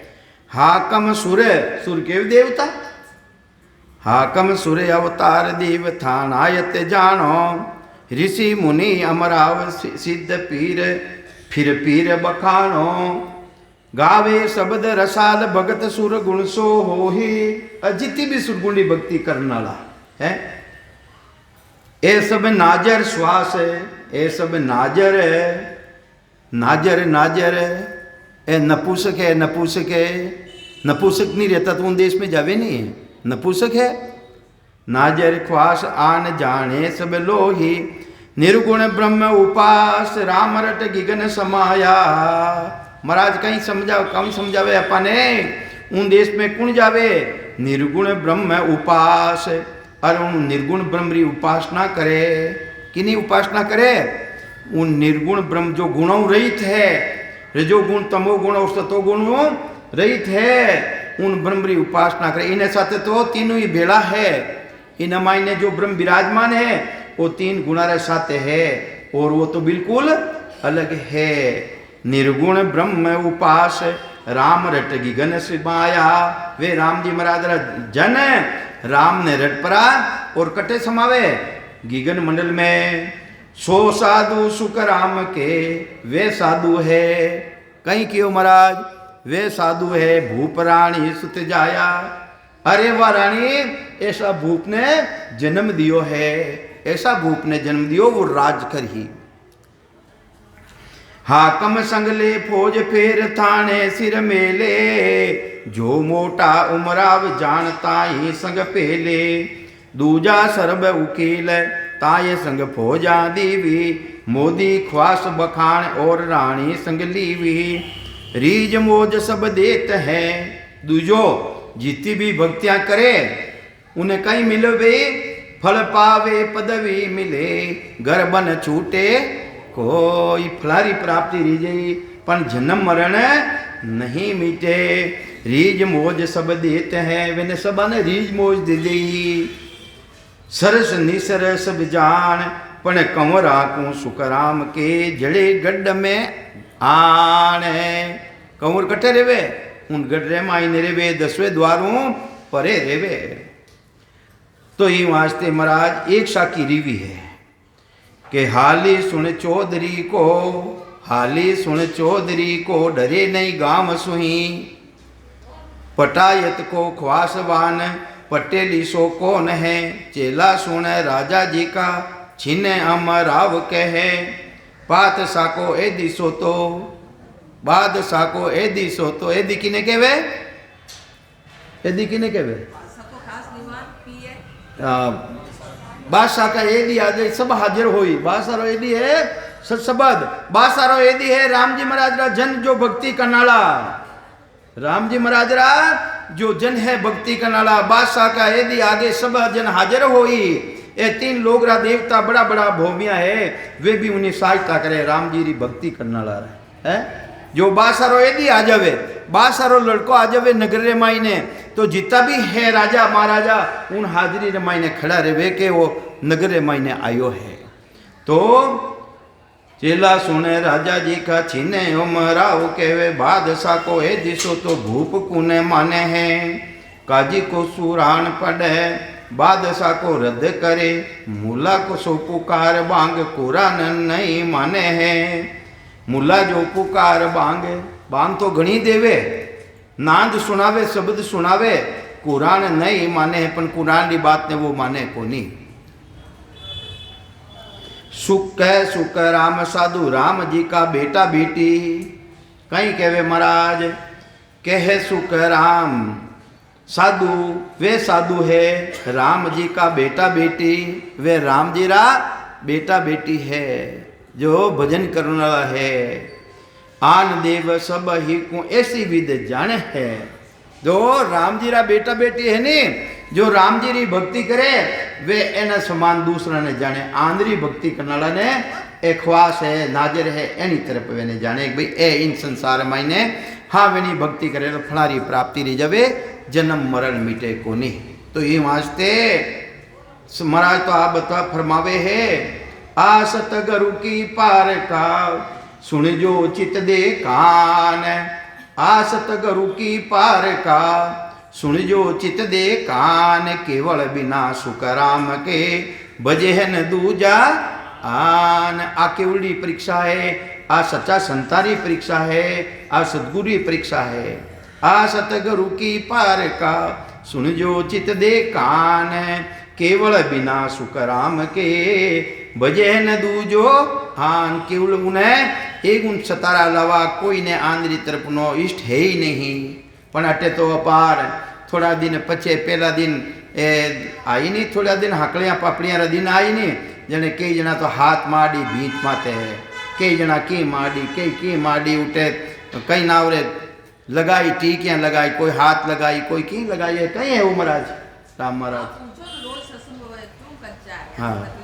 हाकम सूर्य, सूर्य के देवता। हाकम सूर्य अवतार देव थान आयत जानो। ऋषि मुनि अमराव सिद्ध पीर फिर पीर बखानो। गावे शब्द रसाल भगत सुर गुण सो हो ही। जितनी भी सुरगुणी भक्ति करने वाला है ये सब नाजर श्वास है, ये सब नाजर है, नाजर नाजर है। ए नपुंसक है, नपुंसक है, नपुंसक नहीं रहता तो उन देश में जावे नहीं है, नपुंसक है। नाजर ख्वास आन जाने सब लोही। निर्गुण ब्रह्म उपास राम रट गिगन समाया। महाराज कहीं समझाओ कम समझावे अपने उन देश में कौन जावे? निर्गुण ब्रह्म उपास। और उन निर्गुण ब्रह्म री उपासना करे। किनी उपासना करे? उन निर्गुण ब्रह्म जो गुणों रहित है, रजो गुण तमो गुण और सतो गुण रहित है, उन ब्रह्म री उपासना करे। इन्हें साथ तो तीनों ही बेड़ा है। इन मायने जो ब्रह्म विराजमान है वो 3 गुणा रे साथ है और वो तो बिल्कुल अलग है। निर्गुण ब्रह्म उपास राम रट गिगन सिमाया। वे राम जी महाराज जन राम ने रट परा और कटे समावे गिगन मंडल में। सो साधु सुख राम के वे साधु है। कहीं क्यों महाराज? वे साधु है भूप रानी सुत जाया। अरे वह रानी ऐसा भूप ने जन्म दियो है, ऐसा भूप ने जन्म दियो वो राज कर ही। हाकम संगले फौज फेर थाने सिर मेले। जो मोटा उमराव जानता ही संग पेले। दूजा सर्ब उकील ताये संग फौजा दीवी। मोदी ख्वास बखान और रानी संग लीवी। रीज मोज सब देत है। दूजो जितनी भी भक्तियां करे उन्हें कहीं मिले वे फल पावे पदवी मिले। घर बन छूटे कोई फलारी प्राप्ति रीजई पण जन्म मरण नहीं मिटे। रीज मोज सब देते हैं, मैंने सबा ने रीज मोज दे दी। सरस निसर सब जान, पण कंवरा को सुखराम के, जड़े गड्ढ में आने। कंवर कटे रेवे, उन गड्ढे में आईने रेवे, 10वें द्वारों परे रेवे। तो ये वास्ते महाराज एक साकी रीवी है कि हाली सुन चौधरी को, हाली सुन चौधरी को, डरे नहीं गाम सुही। पटायत को ख्वासवान, पटेली सो कौन है। चेला सुन राजा जी का, छिने अमराव कहे। पात साको ए दिसो तो, बाद साको ए दिसो तो। एदी किने कहवे, एदी किने कहवे, सबको खास दीवान पिए बादशाह का एदी आज सब हाजिर हुई। बादशाह एदी है सबद, बादशाह एदी है राम जी महाराज रा जन जो भक्ति करनाला। राम जी महाराज रा जो जन है भक्ति करनाला, बादशाह का एदी आगे सब जन हाजिर हुई। ये 3 लोग रा देवता बड़ा बड़ा भोमिया है, वे भी उन्हें सहायता करे, राम जी री भक्ति करनाला है। जो बादशाह एदी आ जावे, बादशाह लड़को आ जावे नगर रे मायने, तो जितना भी है राजा महाराजा उन हाजिरी रे मायने खड़ा रहे के वो नगर रे मायने आयो है। तो चेला सुने राजा जी का, छिने उमराव कहवे। बादशाह को ए दिसो तो भूप कुने माने है। काजी को सुरान पड़े, बादशाह को रद्द करे। मुला को सो पुकार बांग, कुरान नहीं माने है। मुला जो पुकार बांग, बांग तो घणी देवे, नाद सुनावे, शब्द सुनावे, कुरान नहीं माने है। पण कुरान की बात ने वो माने को नहीं। सुख है सुख राम साधु, राम जी का बेटा बेटी। कहीं कहवे महाराज कहे सुख राम साधु, वे साधु है। राम जी का बेटा बेटी, वे राम जी रा बेटा बेटी है जो भजन करने वाला है। आन देव सब ही को ऐसी विद जाने है। जो राम जी रा बेटा बेटी है नी, जो राम जी री भक्ति करे वे एना समान दूसरा ने जाने। आंधरी भक्ति करने वाला ने एक ख्वास है, नाजर है, एनी तरफ वे ने जाने भाई ए इन संसार मायने हाँ वेनी भक्ति करे तो फलारी प्राप्ति रही जावे, जन्म मरण मिटे को नहीं। तो ये वास्ते महाराज तो आप बता फरमावे है, आसत गुरु की पार का सुन जो चित दे कान। आसत गुरु की पार का सुन जो चित दे कान। केवल बिना सुख राम के भजन दूजा आन। आ केवली परीक्षा है, आ सच्चा संतारी परीक्षा है, आ सदगुरु परीक्षा है। आ सतगुरु की पार का सुन जो चित दे कान। केवल बिना सुख राम के भजे न दूजो आन। केवल उन्हें एक उन सतारा लवा कोई ने आंधरी तरफ नो इष्ट है ही नहीं। पण अटे तो अपार थोड़ा दिन पचे पहला दिन आई नहीं, थोड़ा दिन हकलियाँ पापड़ियाँ दिन आई नहीं। जने कई जना तो हाथ माड़ी भीत माते है, कई जना की माड़ी कई माड़ी उठे, कई नावरे लगाई टीकियाँ लगाई, कोई हाथ लगाई कोई की लगाई है। कहीं है वो महाराज राम महाराज। हाँ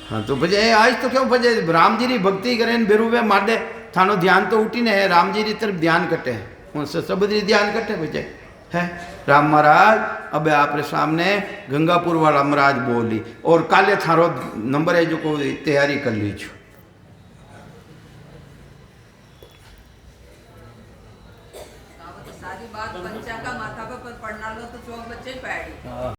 हाँ तो भजे आज तो क्यों भजे राम जी री भक्ति करें बेरूवे माडे थानो ध्यान तो उठी ने है, राम जी री तरफ ध्यान कटे उनसे सब ध्यान कटे भजे है। राम महाराज अब आपरे सामने गंगापुर वाला महाराज बोली और काले थारो नंबर है जो को तैयारी कर लीजिए।